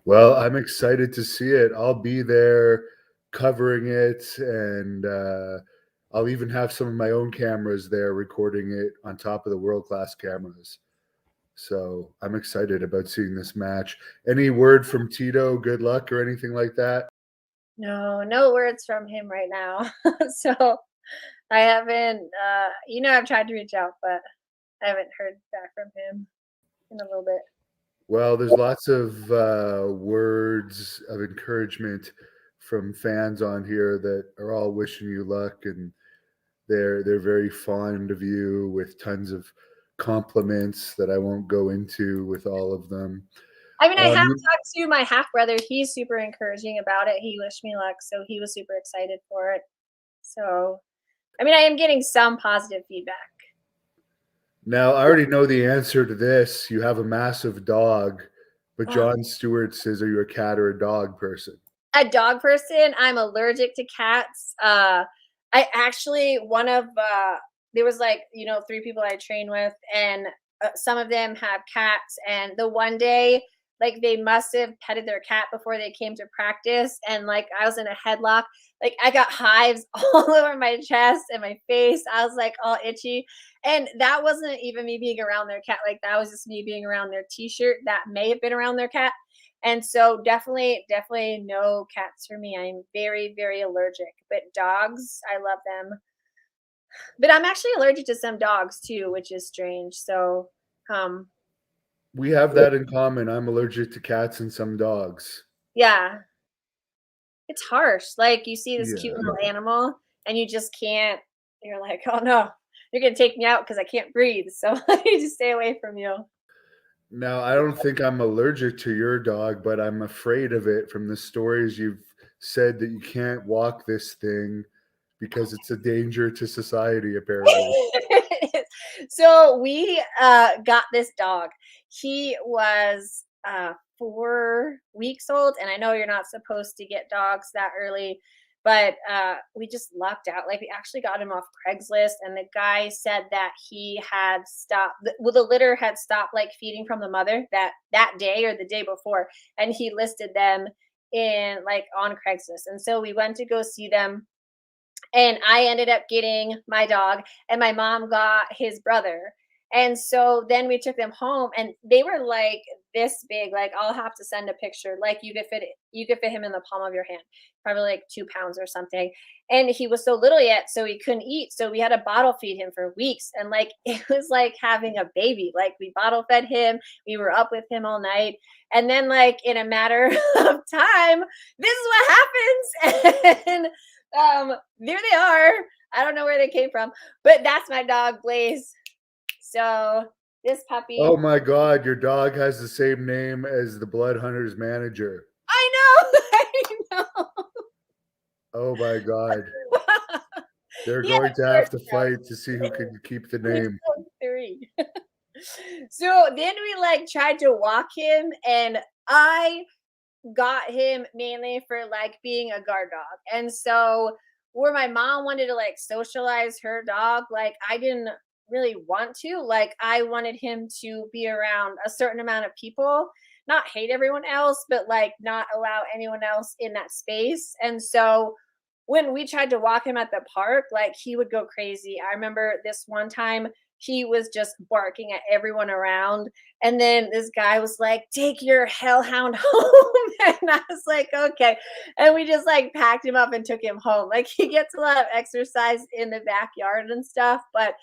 Well, I'm excited to see it. I'll be there covering it, and I'll even have some of my own cameras there recording it on top of the world class cameras. So I'm excited about seeing this match. Any word from Tito? Good luck or anything like that? No, no words from him right now. So I haven't. I've tried to reach out, but I haven't heard back from him in a little bit. Well, there's lots of words of encouragement from fans on here that are all wishing you luck, and they're very fond of you with tons of compliments that I won't go into with all of them. I mean, I have Um, talked to my half brother. He's super encouraging about it. He wished me luck, so he was super excited for it. So, I mean, I am getting some positive feedback. Now, I already know the answer to this. You have a massive dog, but Oh, John Stewart says, "Are you a cat or a dog person?" a dog person. I'm allergic to cats. I actually there was like, three people I train with, and some of them have cats. And the one day, like they must have petted their cat before they came to practice, and like I was in a headlock. Like I got hives all over my chest and my face. I was like all itchy. And that wasn't even me being around their cat. Like that was just me being around their t-shirt that may have been around their cat. And so definitely no cats for me. I'm very, very allergic. But dogs, I love them. But I'm actually allergic to some dogs too, which is strange. So, um, We have that in common. I'm allergic to cats and some dogs. yeah, it's harsh. Like you see this cute Yeah. little animal and you just can't, you're like, oh no, you're gonna take me out because I can't breathe. So I need to stay away from you. Now, I don't think I'm allergic to your dog, but I'm afraid of it from the stories you've said that you can't walk this thing because it's a danger to society, apparently. So we got this dog. He was 4 weeks old, and I know you're not supposed to get dogs that early, but we just lucked out. Like we actually got him off Craigslist, and the guy said that he had stopped. Well, the litter had stopped like feeding from the mother that day or the day before, and he listed them in like on Craigslist. And so we went to go see them, and I ended up getting my dog, and my mom got his brother. And so then we took them home, and they were like this big. Like I'll have to send a picture. Like you could fit him in the palm of your hand, probably like 2 pounds or something. And he was so little yet, so he couldn't eat. So we had to bottle feed him for weeks, and like it was like having a baby. Like we bottle fed him, we were up with him all night, and then like in a matter of time, this is what happens. And there they are. I don't know where they came from, but that's my dog, Blaze. So this Oh puppy, my God, your dog has the same name as the Blood Hunters manager. I know, I know. Oh my God. They're He had going to a have to fight to see who can keep the he's name. so 3. So then we like tried to walk him, and I got him mainly for like being a guard dog. And so where my mom wanted to like socialize her dog, like I didn't really want to. Like I wanted him to be around a certain amount of people, not hate everyone else, but like not allow anyone else in that space. And so when we tried to walk him at the park, like he would go crazy. I remember this one time he was just barking at everyone around. And then this guy was like, "Take your hellhound home." And I was like, "Okay." And we just like packed him up and took him home. Like he gets a lot of exercise in the backyard and stuff, but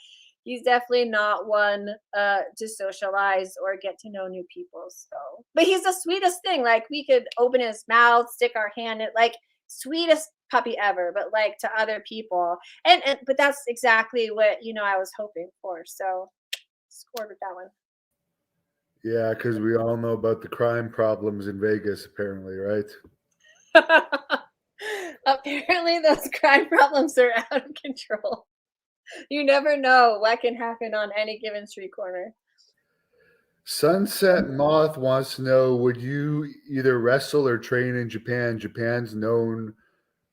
he's definitely not one to socialize or get to know new people. So, but he's the sweetest thing. Like we could open his mouth, stick our hand in, like sweetest puppy ever, but like to other people. And but that's exactly what I was hoping for. So scored with that one. Yeah, because we all know about the crime problems in Vegas, apparently, right? Apparently, those crime problems are out of control. You never know what can happen on any given street corner. Sunset Moth wants to know, would you either wrestle or train in Japan? Japan's known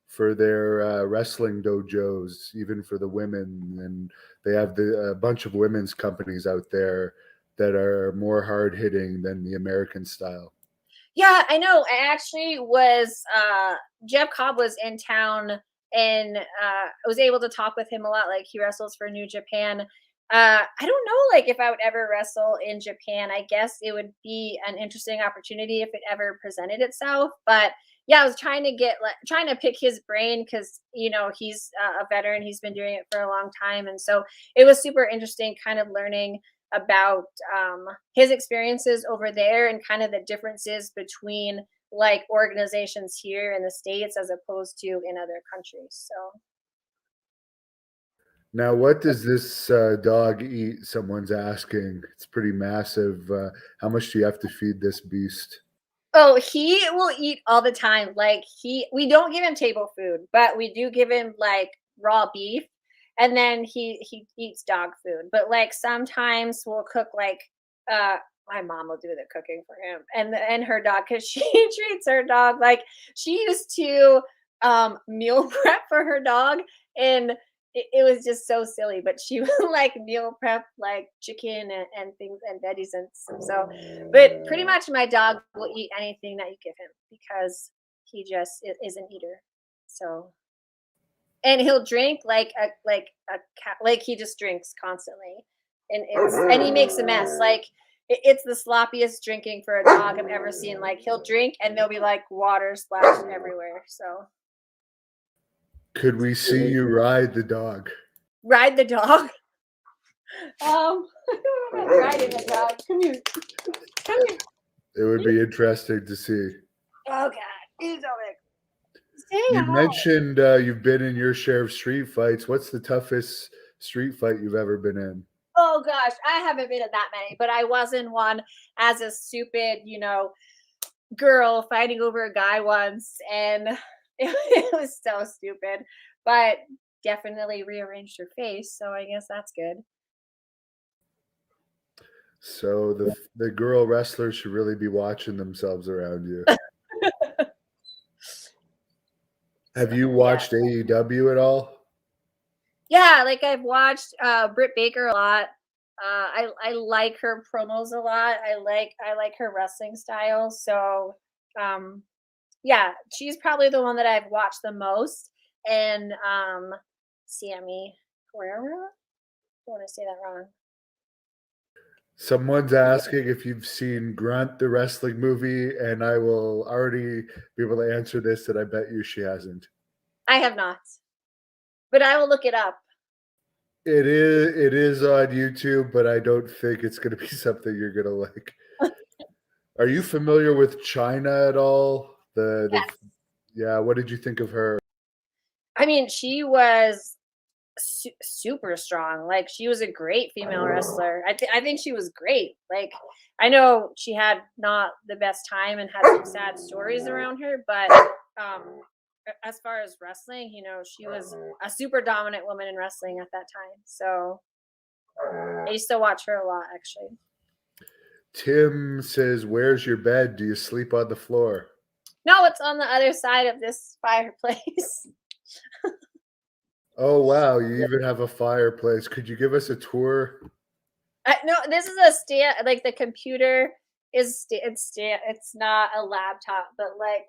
for their wrestling dojos, even for the women, and they have a bunch of women's companies out there that are more hard hitting than the American style. Yeah, I know. I actually was Jeff Cobb was in town, and I was able to talk with him a lot. Like he wrestles for New Japan. I don't know like if I would ever wrestle in Japan. I guess it would be an interesting opportunity if it ever presented itself. But yeah, I was trying to pick his brain because he's a veteran. He's been doing it for a long time, and so it was super interesting kind of learning about his experiences over there and kind of the differences between like organizations here in the States as opposed to in other countries. So, Now, what does this dog eat? Someone's asking. It's pretty massive. How much do you have to feed this beast? oh, he will eat all the time. Like we don't give him table food, but we do give him like raw beef, and then he eats dog food. But like sometimes we'll cook like My mom will do the cooking for him and her dog because she treats her dog like she used to meal prep for her dog, and it was just so silly. But she would like meal prep like chicken and things and veggies and stuff. So, but pretty much my dog will eat anything that you give him because he just is an eater. So, and he'll drink like a cat, like he just drinks constantly, and he makes a mess. Like it's the sloppiest drinking for a dog I've ever seen. Like he'll drink and there'll be like water splashed everywhere. So Could we see you ride the dog? ride the dog. I don't know about riding the dog. Come here, come here. It would be interesting to see. Oh God, he's so big. Say You hi. mentioned you've been in your share of street fights. What's the toughest street fight you've ever been in? Oh gosh, I haven't been in that many, but I was in one as a stupid, girl fighting over a guy once, and it was so stupid, but definitely rearranged her face, so I guess that's good. So the girl wrestlers should really be watching themselves around you. Have you watched AEW at all? Yeah, like I've watched Britt Baker a lot. I like her promos a lot. I like her wrestling style. So yeah, she's probably the one that I've watched the most. And Sammy Guerrero. I don't want to say that wrong. Someone's asking if you've seen Grunt, the wrestling movie, and I will already be able to answer this that I bet you she hasn't. I have not, but I will look it up. It is on YouTube, but I don't think it's going to be something you're going to like. Are you familiar with China at all? Yes. Yeah, what did you think of her? I mean, she was super strong. Like she was a great female wrestler. I think she was great. Like I know she had not the best time and had some sad stories around her, but as far as wrestling, she was a super dominant woman in wrestling at that time. So I used to watch her a lot, actually. Tim says, "Where's your bed? Do you sleep on the floor?" No, it's on the other side of this fireplace. Oh wow, you even have a fireplace. Could you give us a tour? No, this is a stand. Like the computer is it's not a laptop, but like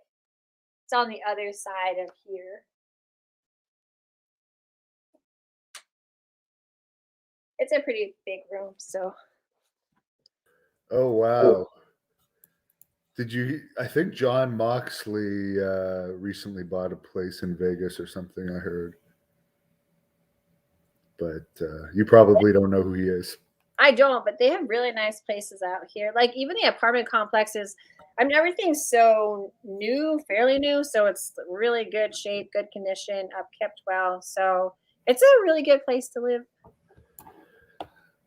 it's on the other side of here. It's a pretty big room, so Oh wow. I think John Moxley recently bought a place in Vegas or something, I heard. But you probably don't know who he is. I don't, but they have really nice places out here. Like even the apartment complexes, I mean everything's so new, fairly new, so it's really good shape, good condition, upkept well. So it's a really good place to live.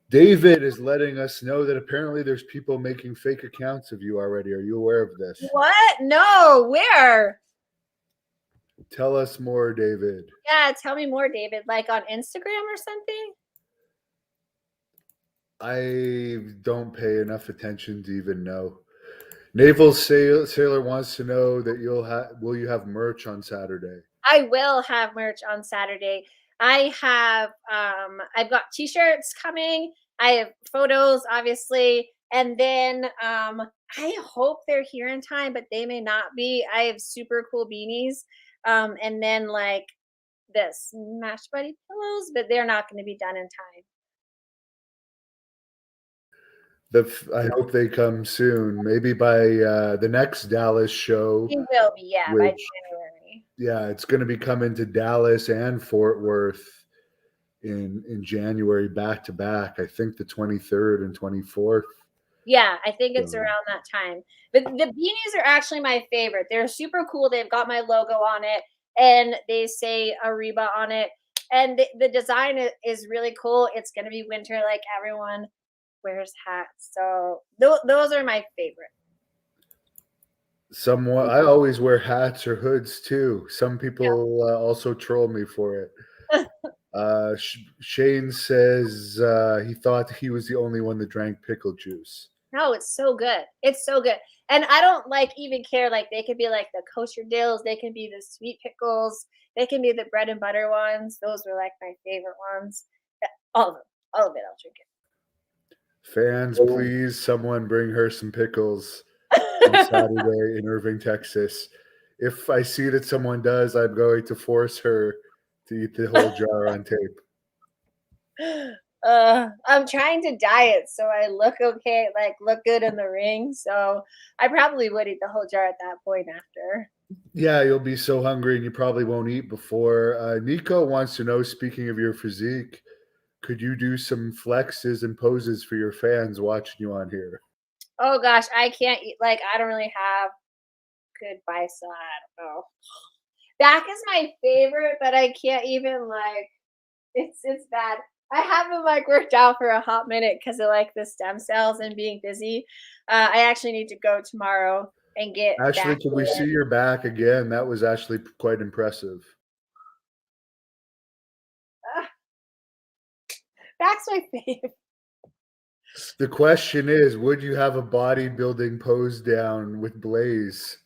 David is letting us know that apparently there's people making fake accounts of you already. Are you aware of this? What? No, where? Tell us more, David. Yeah, tell me more, David. Like on Instagram or something? I don't pay enough attention to even know. Naval Sailor wants to know that will you have merch on Saturday? I will have merch on Saturday. I've got t-shirts coming. I have photos, obviously. And then I hope they're here in time, but they may not be. I have super cool beanies. And then like the Smash Buddy pillows, but they're not going to be done in time. I hope they come soon. Maybe by the next Dallas show. It will be, yeah, by January. Yeah, it's going to be coming to Dallas and Fort Worth in January back to back. I think the 23rd and 24th. Yeah, I think it's around that time. But the beanies are actually my favorite. They're super cool. They've got my logo on it, and they say Ariba on it. And the design is really cool. It's going to be winter, like everyone wears hats. So those are my favorite. I always wear hats or hoods too. Some people also troll me for it. Shane says he thought he was the only one that drank pickle juice. No, it's so good. It's so good. And I don't like even care. Like they could be like the kosher dills, they can be the sweet pickles, they can be the bread and butter ones. Those were like my favorite ones. All of them. All of it, I'll drink Fans, please, someone bring her some pickles on it. Saturday in Irving, Texas. If I see that someone does, I'm going to force her to eat the whole jar on tape. I'm trying to diet so I look okay, like look good in the ring. So I probably would eat the whole jar at that point after. Yeah, you'll be so hungry and you probably won't eat before. Nico wants to know, speaking of your physique, could you do some flexes and poses for your fans watching you on here? Oh gosh, I can't eat like I don't really have good bicep. I don't know. Back is my favorite, but I can't even like it's bad. I haven't like worked out for a hot minute because of like the stem cells and being busy. I actually need to go tomorrow and get Actually, back could we in. see your back again? That was actually quite impressive. Ah, back's my favorite. The question is, would you have a bodybuilding pose down with Blaze?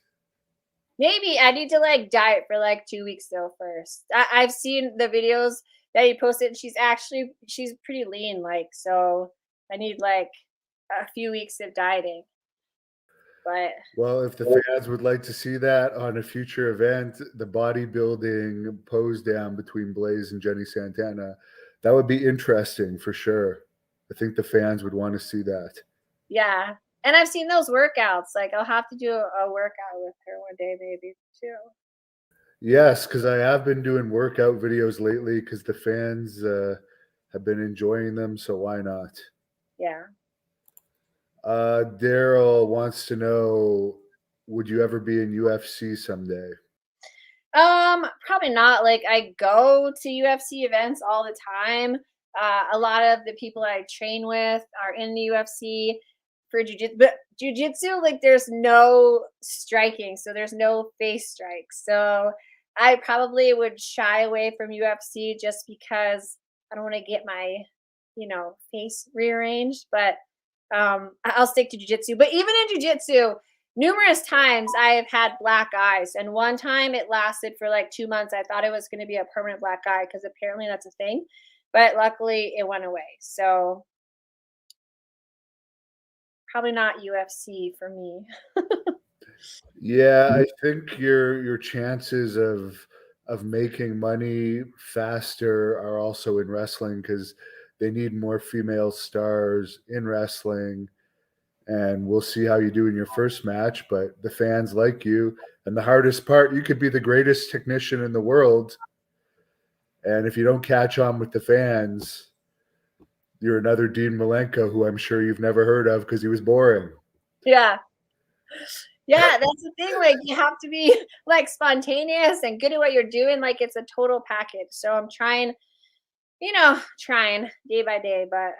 Maybe I need to like diet for like 2 weeks though first. I've seen the videos that he posted. She's pretty lean, like so I need like a few weeks of dieting. But Well, if the fans would like to see that on a future event, the bodybuilding pose down between Blaze and Jenni Santana, that would be interesting for sure. I think the fans would want to see that. yeah. And I've seen those workouts. Like I'll have to do a workout with her one day maybe too. Yes, because I have been doing workout videos lately because the fans have been enjoying them. So why not? Yeah. Daryl wants to know, would you ever be in UFC someday? Probably not. Like I go to UFC events all the time. A lot of the people I train with are in the UFC for jujitsu, but jujitsu, like there's no striking, so there's no face strikes. So I probably would shy away from UFC just because I don't want to get my, face rearranged. But I'll stick to jujitsu. But even in jujitsu, numerous times I have had black eyes, and one time it lasted for like 2 months. I thought it was going to be a permanent black eye because apparently that's a thing, but luckily it went away. So probably not UFC for me. Yeah, I think your chances of making money faster are also in wrestling because they need more female stars in wrestling. And we'll see how you do in your first match. But the fans like you. And the hardest part, you could be the greatest technician in the world. And if you don't catch on with the fans, you're another Dean Malenko, who I'm sure you've never heard of because he was boring. Yeah. Yeah, that's the thing. Like you have to be like spontaneous and good at what you're doing. Like it's a total package. So I'm trying, trying day by day, but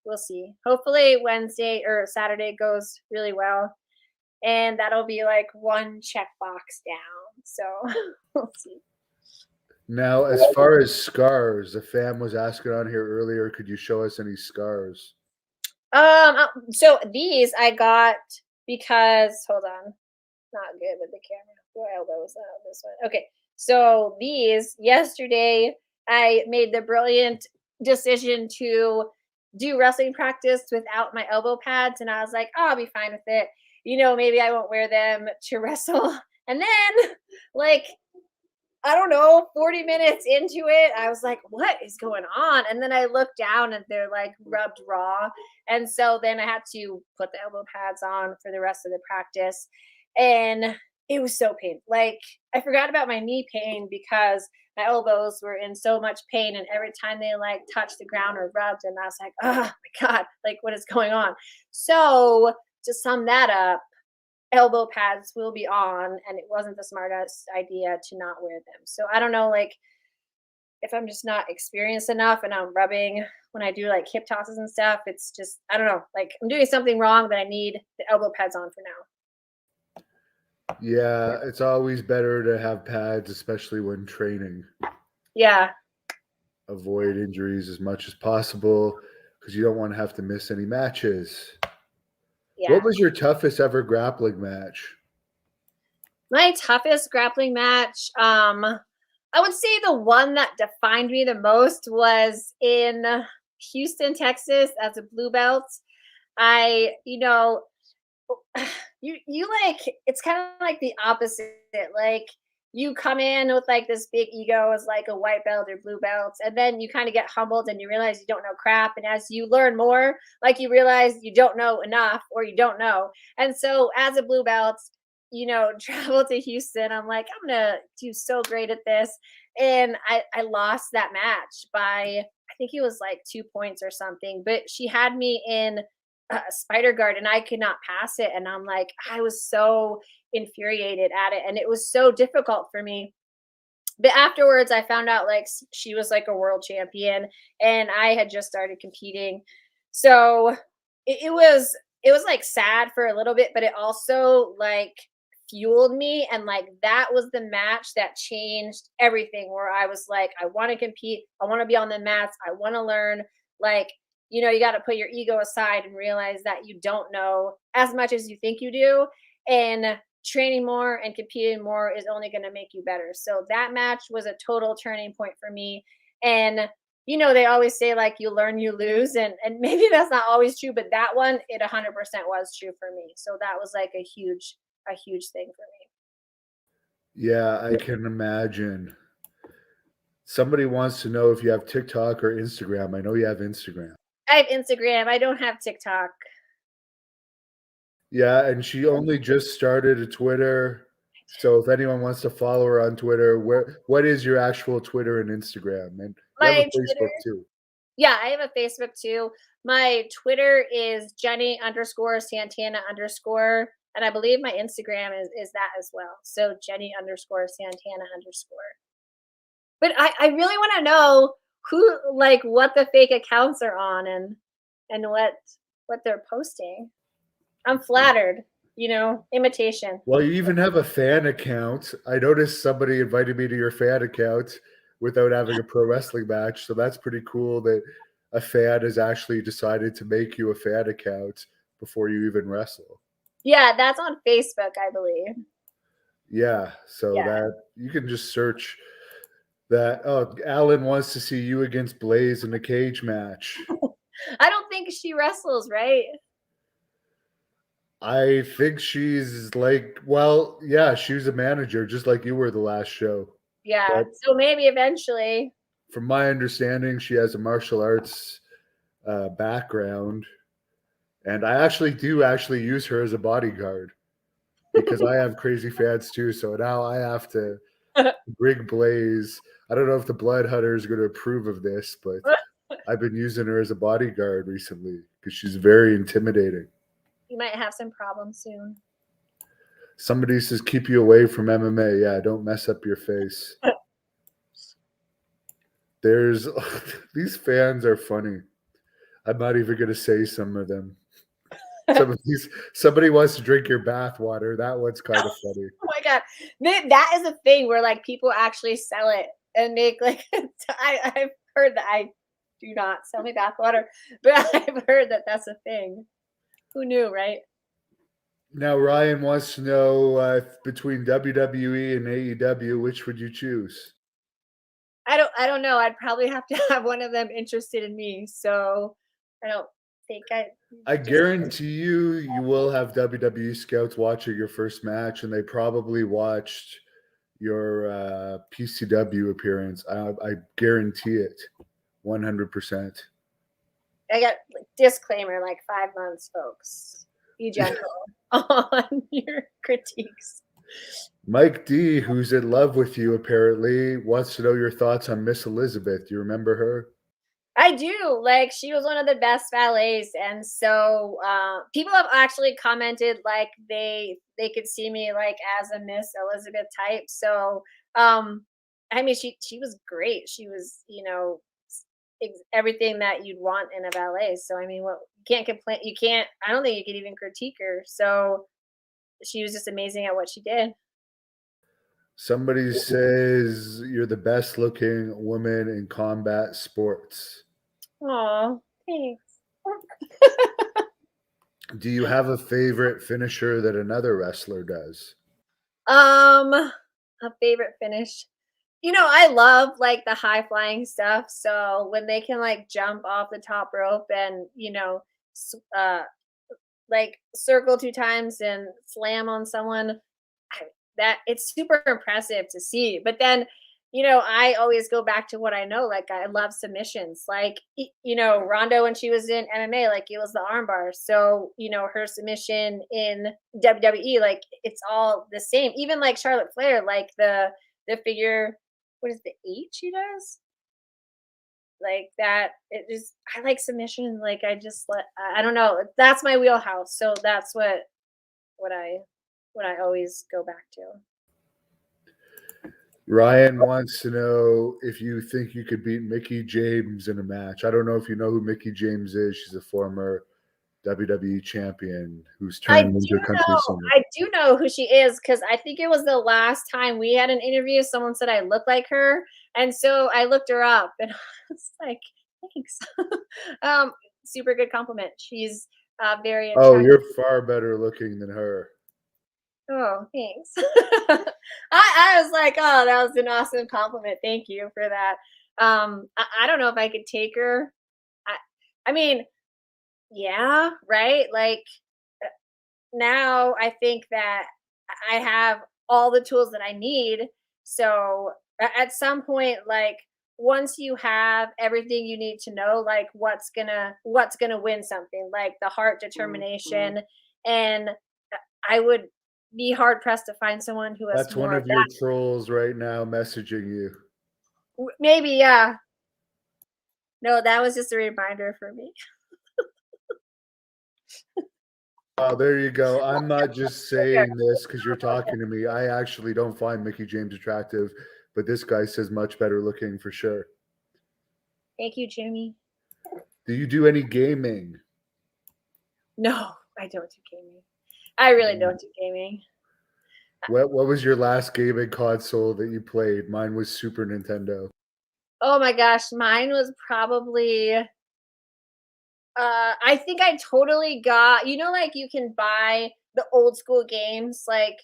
we'll see. Hopefully Wednesday or Saturday goes really well. And that'll be like one checkbox down. So we'll see. Now, as far as scars, a fan was asking on here earlier, could you show us any scars? So these I got because hold on, not good with the camera. What elbow was that on this one? Okay, so these yesterday I made the brilliant decision to do wrestling practice without my elbow pads, and I was like, oh, I'll be fine with it. Maybe I won't wear them to wrestle. And then, like, I don't know, 40 minutes into it, I was like, what is going on? And then I looked down and they're like rubbed raw. And so then I had to put the elbow pads on for the rest of the practice. And it was so painful. Like I forgot about my knee pain because my elbows were in so much pain. And every time they like touched the ground or rubbed, and I was like, oh my God, like what is going on? So to sum that up, elbow pads will be on, and it wasn't the smartest idea to not wear them. So I don't know, like if I'm just not experienced enough and I'm rubbing when I do like hip tosses and stuff, it's just I don't know, like I'm doing something wrong that I need the elbow pads on for now. Yeah, it's always better to have pads, especially when training. Yeah, Avoid injuries as much as possible because you don't want to have to miss any matches. Yeah. What was your toughest ever grappling match? My toughest grappling match, I would say the one that defined me the most was in Houston, Texas as a blue belt. I, you like it's kind of like the opposite. Like you come in with like this big ego as like a white belt or blue belt, and then you kind of get humbled and you realize you don't know crap. And as you learn more, like you realize you don't know enough or you don't know. And so as a blue belt, travel to Houston. I'm like, I'm gonna do so great at this. And I lost that match by I think it was like 2 points or something. But she had me in spider guard and I could not pass it. And I'm like, I was so infuriated at it. And it was so difficult for me. But afterwards, I found out like she was like a world champion and I had just started competing. So it was like sad for a little bit, but it also like fueled me. And like that was the match that changed everything where I was like, I want to compete. I want to be on the mats. I want to learn. Like, you got to put your ego aside and realize that you don't know as much as you think you do. And training more and competing more is only going to make you better. So that match was a total turning point for me. And they always say like you learn, you lose, and maybe that's not always true, but that one it 100% was true for me. So that was like a huge thing for me. Yeah, I can imagine. Somebody wants to know if you have TikTok or Instagram. I know you have Instagram. I have Instagram. I don't have TikTok. Yeah, and she only just started a Twitter. So if anyone wants to follow her on Twitter, what is your actual Twitter and Instagram? And you have a My Facebook Twitter, too. yeah, I have a Facebook too. My Twitter is Jenni_Santana_, and I believe my Instagram is that as well. So Jenni_Santana_. But I really want to know who like what the fake accounts are on and what they're posting. I'm flattered, imitation. Well, you even have a fan account. I noticed somebody invited me to your fan account without having a pro wrestling match. So that's pretty cool that a fan has actually decided to make you a fan account before you even wrestle. Yeah, that's on Facebook, I believe. Yeah. So Yeah. that you can just search that. Oh, Alan wants to see you against Blaze in a cage match. I don't think she wrestles, right? I think she's like, well, yeah, she was a manager just like you were the last show. Yeah. But So maybe eventually. from my understanding, she has a martial arts background, and I actually use her as a bodyguard because I have crazy fans too. So now I have to bring Blaze. I don't know if the Blood Hunter is going to approve of this, but I've been using her as a bodyguard recently because she's very intimidating. You might have some problems soon. Somebody says keep you away from MMA. Yeah, don't mess up your face. There's these fans are funny. I'm not even going to say some of them. Some of these, somebody wants to drink your bath water. That one's kind of funny. Oh my god, that is a thing where like people actually sell it and make like. I've heard that. I do not sell me bathwater, but I've heard that that's a thing. Who knew, right? Now Ryan wants to know between WWE and AEW, which would you choose? I don't know. I'd probably have to have one of them interested in me. So I don't think I just guarantee you will have WWE scouts watching your first match, and they probably watched your PCW appearance. I guarantee it, 100%. I got like, disclaimer like 5 months, folks. Be gentle on your critiques. Mike D, who's in love with you, apparently wants to know your thoughts on Miss Elizabeth. Do you remember her? I do. Like she was one of the best ballets, and so people have actually commented like they could see me like as a Miss Elizabeth type. So I mean, she was great. She was everything that you'd want in a ballet. So I mean, what you can't complain. You can't. I don't think you could even critique her. So she was just amazing at what she did. Somebody says you're the best looking woman in combat sports. Oh, thanks. Do you have a favorite finisher that another wrestler does? A favorite finish. I love like the high flying stuff. So when they can like jump off the top rope and, s- uh like circle 2 times and slam on someone, I that it's super impressive to see. But then, I always go back to what I know. Like I love submissions. Like Rondo when she was in MMA, like it was the armbar. So, her submission in WWE, like it's all the same. Even like Charlotte Flair, like the figure, what is the 8 she does? Like that, it just I like submission. Like I don't know. That's my wheelhouse. So that's what I what I always go back to. Ryan wants to know if you think you could beat Mickey James in a match. I don't know if you know who Mickey James is. She's a former WWE champion who's I turned do into a country know singer. I do know who she is because I think it was the last time we had an interview, someone said I look like her, and so I looked her up, and I was like, "Thanks." Um, Super good compliment. She's, very Oh, attractive. you're far better looking than her. Oh, thanks. I was like, "Oh, that was an awesome compliment. Thank you for that." I don't know if I could take her. I I mean, yeah, right? Like, now I think that I have all the tools that I need. So at some point, like once you have everything you need to know, like what's gonna win something, like the heart determination, and I would be hard pressed to find someone who has That's one more of of your that. trolls right now messaging you. Maybe, yeah. No, that was just a reminder for me. Oh, there you go. I'm not just saying this because you're talking to me. I actually don't find Mickey James attractive, but this guy says much better looking for sure. Thank you, Jimmy. Do you do any gaming? No, I don't do gaming. I really No. don't do gaming. What was your last gaming console that you played? Mine was Super Nintendo. Oh my gosh, mine was probably I think I totally got, like you can buy the old school games, like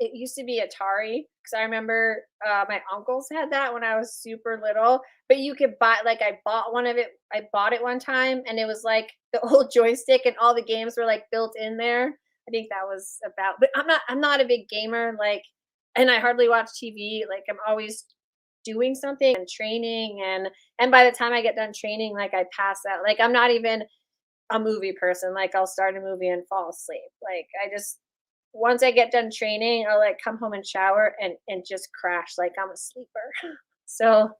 it used to be Atari because I remember my uncles had that when I was super little. But you could buy, like, I bought one of it. I bought it one time, and it was like the old joystick, and all the games were like built in there. I think that was about. But I'm not a big gamer, like, and I hardly watch TV. Like, I'm always doing something and training, and by the time I get done training, like I pass out. Like, I'm not even a movie person. Like, I'll start a movie and fall asleep. Like, I just once I get done training, I'll like come home and shower and just crash like I'm a sleeper. So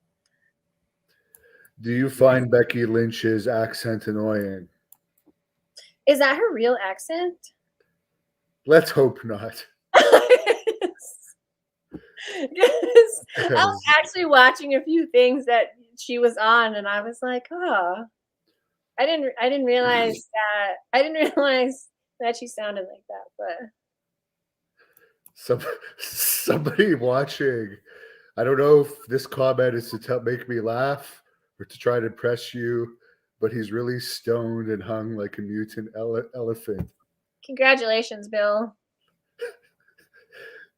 Do you find Becky Lynch's accent annoying? is that her real accent? Let's hope not. 'Cause I was 'Cause actually watching a few things that she was on, and I was like, oh, I didn't realize that I didn't realize that she sounded like that. But some somebody watching, I don't know if this comment is to make me laugh or to try to impress you, but he's really stoned and hung like a mutant elephant. congratulations, Bill.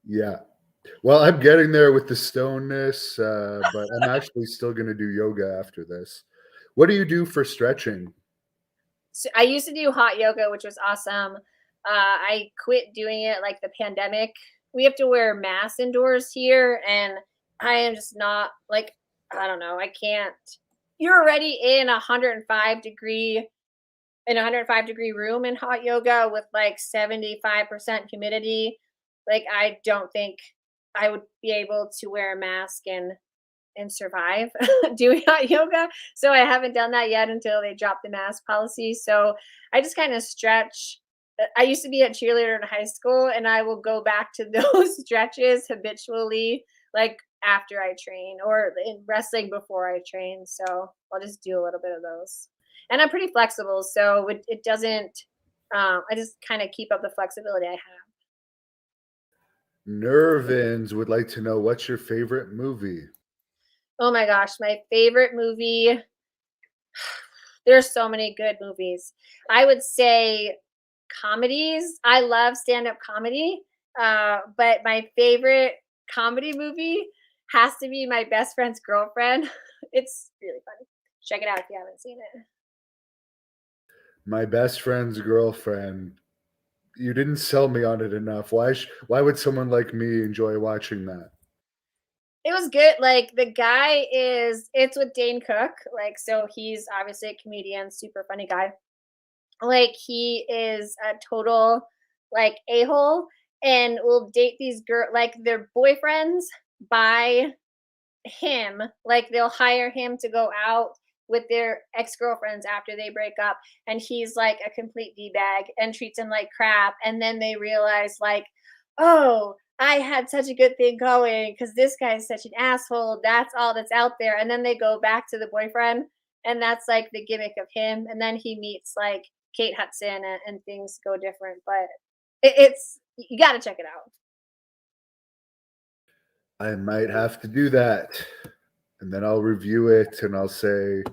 Yeah. Well, I'm getting there with the stoneness, but I'm actually still going to do yoga after this. What do you do for stretching? So I used to do hot yoga, which was awesome. I quit doing it like the pandemic. We have to wear masks indoors here, and I am just not like I don't know. I can't. You're already in 105-degree room in hot yoga with like 75% humidity. Like I don't think I would be able to wear a mask and survive doing hot yoga. So I haven't done that yet until they dropped the mask policy. So I just kind of stretch. I used to be a cheerleader in high school, and I will go back to those stretches habitually, like after I train or in wrestling before I train. So I'll just do a little bit of those. And I'm pretty flexible. So it doesn't, I just kind of keep up the flexibility I have. Nervins would like to know what's your favorite movie? Oh my gosh, my favorite movie. There's so many good movies. I would say comedies. I love stand-up comedy. But my favorite comedy movie has to be My Best Friend's Girlfriend. It's really funny. Check it out if you haven't seen it. My Best Friend's Girlfriend. You didn't sell me on it enough. Why would someone like me enjoy watching that? It was good. Like the guy is it's with Dane Cook. Like so he's obviously a comedian, super funny guy. Like he is a total like a-hole and will date these like their boyfriends by him. Like they'll hire him to go out with their ex-girlfriends after they break up and he's like a complete d-bag and treats him like crap and then they realize like, oh, I had such a good thing going because this guy's such an asshole. That's all that's out there. And then they go back to the boyfriend and that's like the gimmick of him and then he meets like Kate Hudson and things go different but it's you got to check it out. I might have to do that. And then I'll review it and I'll say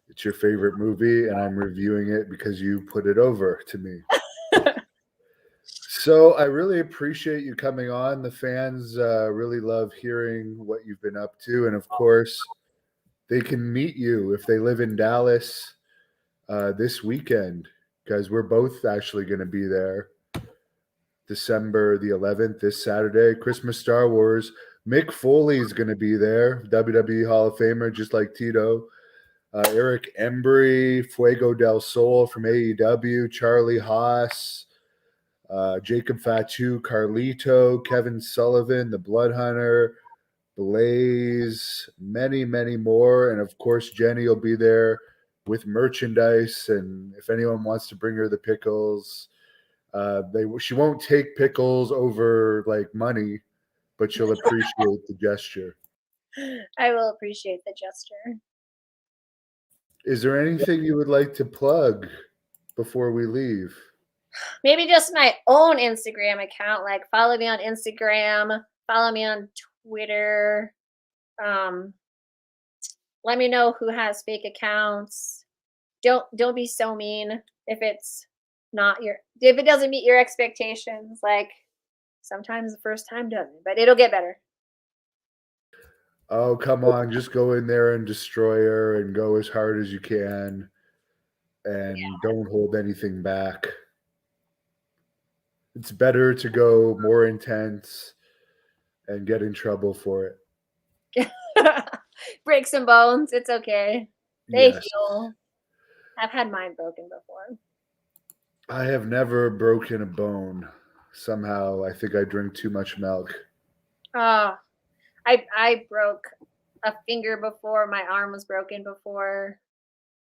it's your favorite movie and I'm reviewing it because you put it over to me. So I really appreciate you coming on. The fans really love hearing what you've been up to. And of course, they can meet you if they live in Dallas this weekend because we're both actually going to be there. December the 11th, this Saturday, Christmas Star Wars. Mick Foley is going to be there, WWE Hall of Famer, just like Tito. Eric Embry, Fuego del Sol from AEW, Charlie Haas, Jacob Fatu, Carlito, Kevin Sullivan, the Blood Hunter, Blaze, many, many more. And of course, Jenni will be there with merchandise. And if anyone wants to bring her the pickles, she won't take pickles over like money, but she'll appreciate the gesture. I will appreciate the gesture. Is there anything you would like to plug before we leave? Maybe just my own Instagram account. Like follow me on Instagram, follow me on Twitter. Um, let me know who has fake accounts. Don't be so mean if it's not your if it doesn't meet your expectations. Like sometimes the first time doesn't, but it'll get better. Oh, come on. Just go in there and destroy her and go as hard as you can and don't hold anything back. It's better to go more intense and get in trouble for it. Break some bones. It's okay. They Yes. heal. I've had mine broken before. I have never broken a bone. Somehow, I think I drink too much milk. Oh, I broke a finger before. My arm was broken before.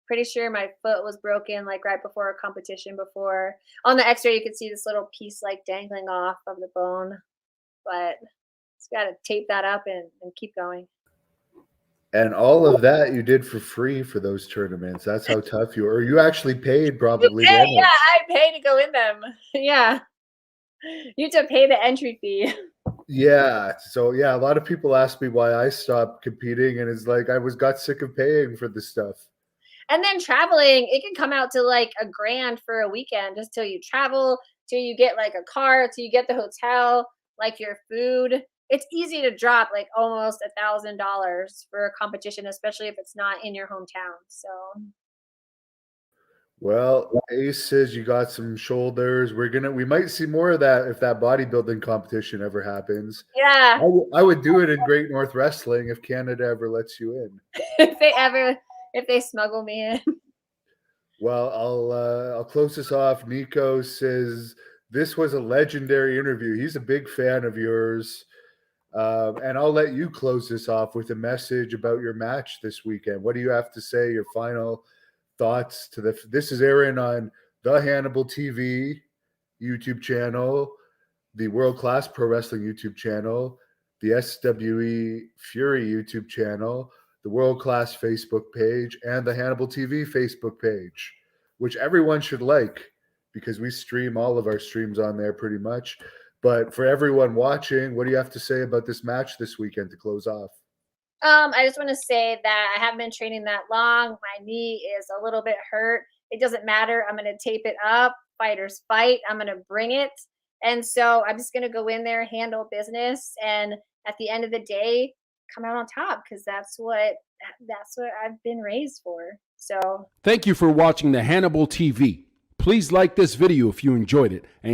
Pretty sure my foot was broken like right before a competition before. On the X-ray, you could see this little piece like dangling off of the bone, but just got to tape that up and keep going. And all of that you did for free for those tournaments. That's how tough you are. You actually paid probably to Yeah, enter. I pay to go in them. Yeah, you have to pay the entry fee. Yeah. So yeah, a lot of people ask me why I stopped competing, and it's like I got sick of paying for this stuff. And then traveling, it can come out to like $1,000 for a weekend just till you travel, till you get like a car, till you get the hotel, like your food. It's easy to drop like almost $1,000 for a competition, especially if it's not in your hometown. So Well, Ace says you got some shoulders. We might see more of that if that bodybuilding competition ever happens. yeah, I would do it in Great North Wrestling if Canada ever lets you in. if they smuggle me in. Well, I'll close this off. Nico says this was a legendary interview. He's a big fan of yours. And I'll let you close this off with a message about your match this weekend. What do you have to say? Your final thoughts to this is airing on the Hannibal TV YouTube channel, the World Class Pro Wrestling YouTube channel, the SWE Fury YouTube channel, the World Class Facebook page, and the Hannibal TV Facebook page, which everyone should like because we stream all of our streams on there pretty much. But for everyone watching, what do you have to say about this match this weekend to close off? I just want to say that I haven't been training that long. My knee is a little bit hurt. It doesn't matter. I'm going to tape it up. Fighters fight. I'm going to bring it. And so I'm just going to go in there, handle business, and at the end of the day, come out on top because that's what I've been raised for. So Thank you for watching the Hannibal TV. Please like this video if you enjoyed it and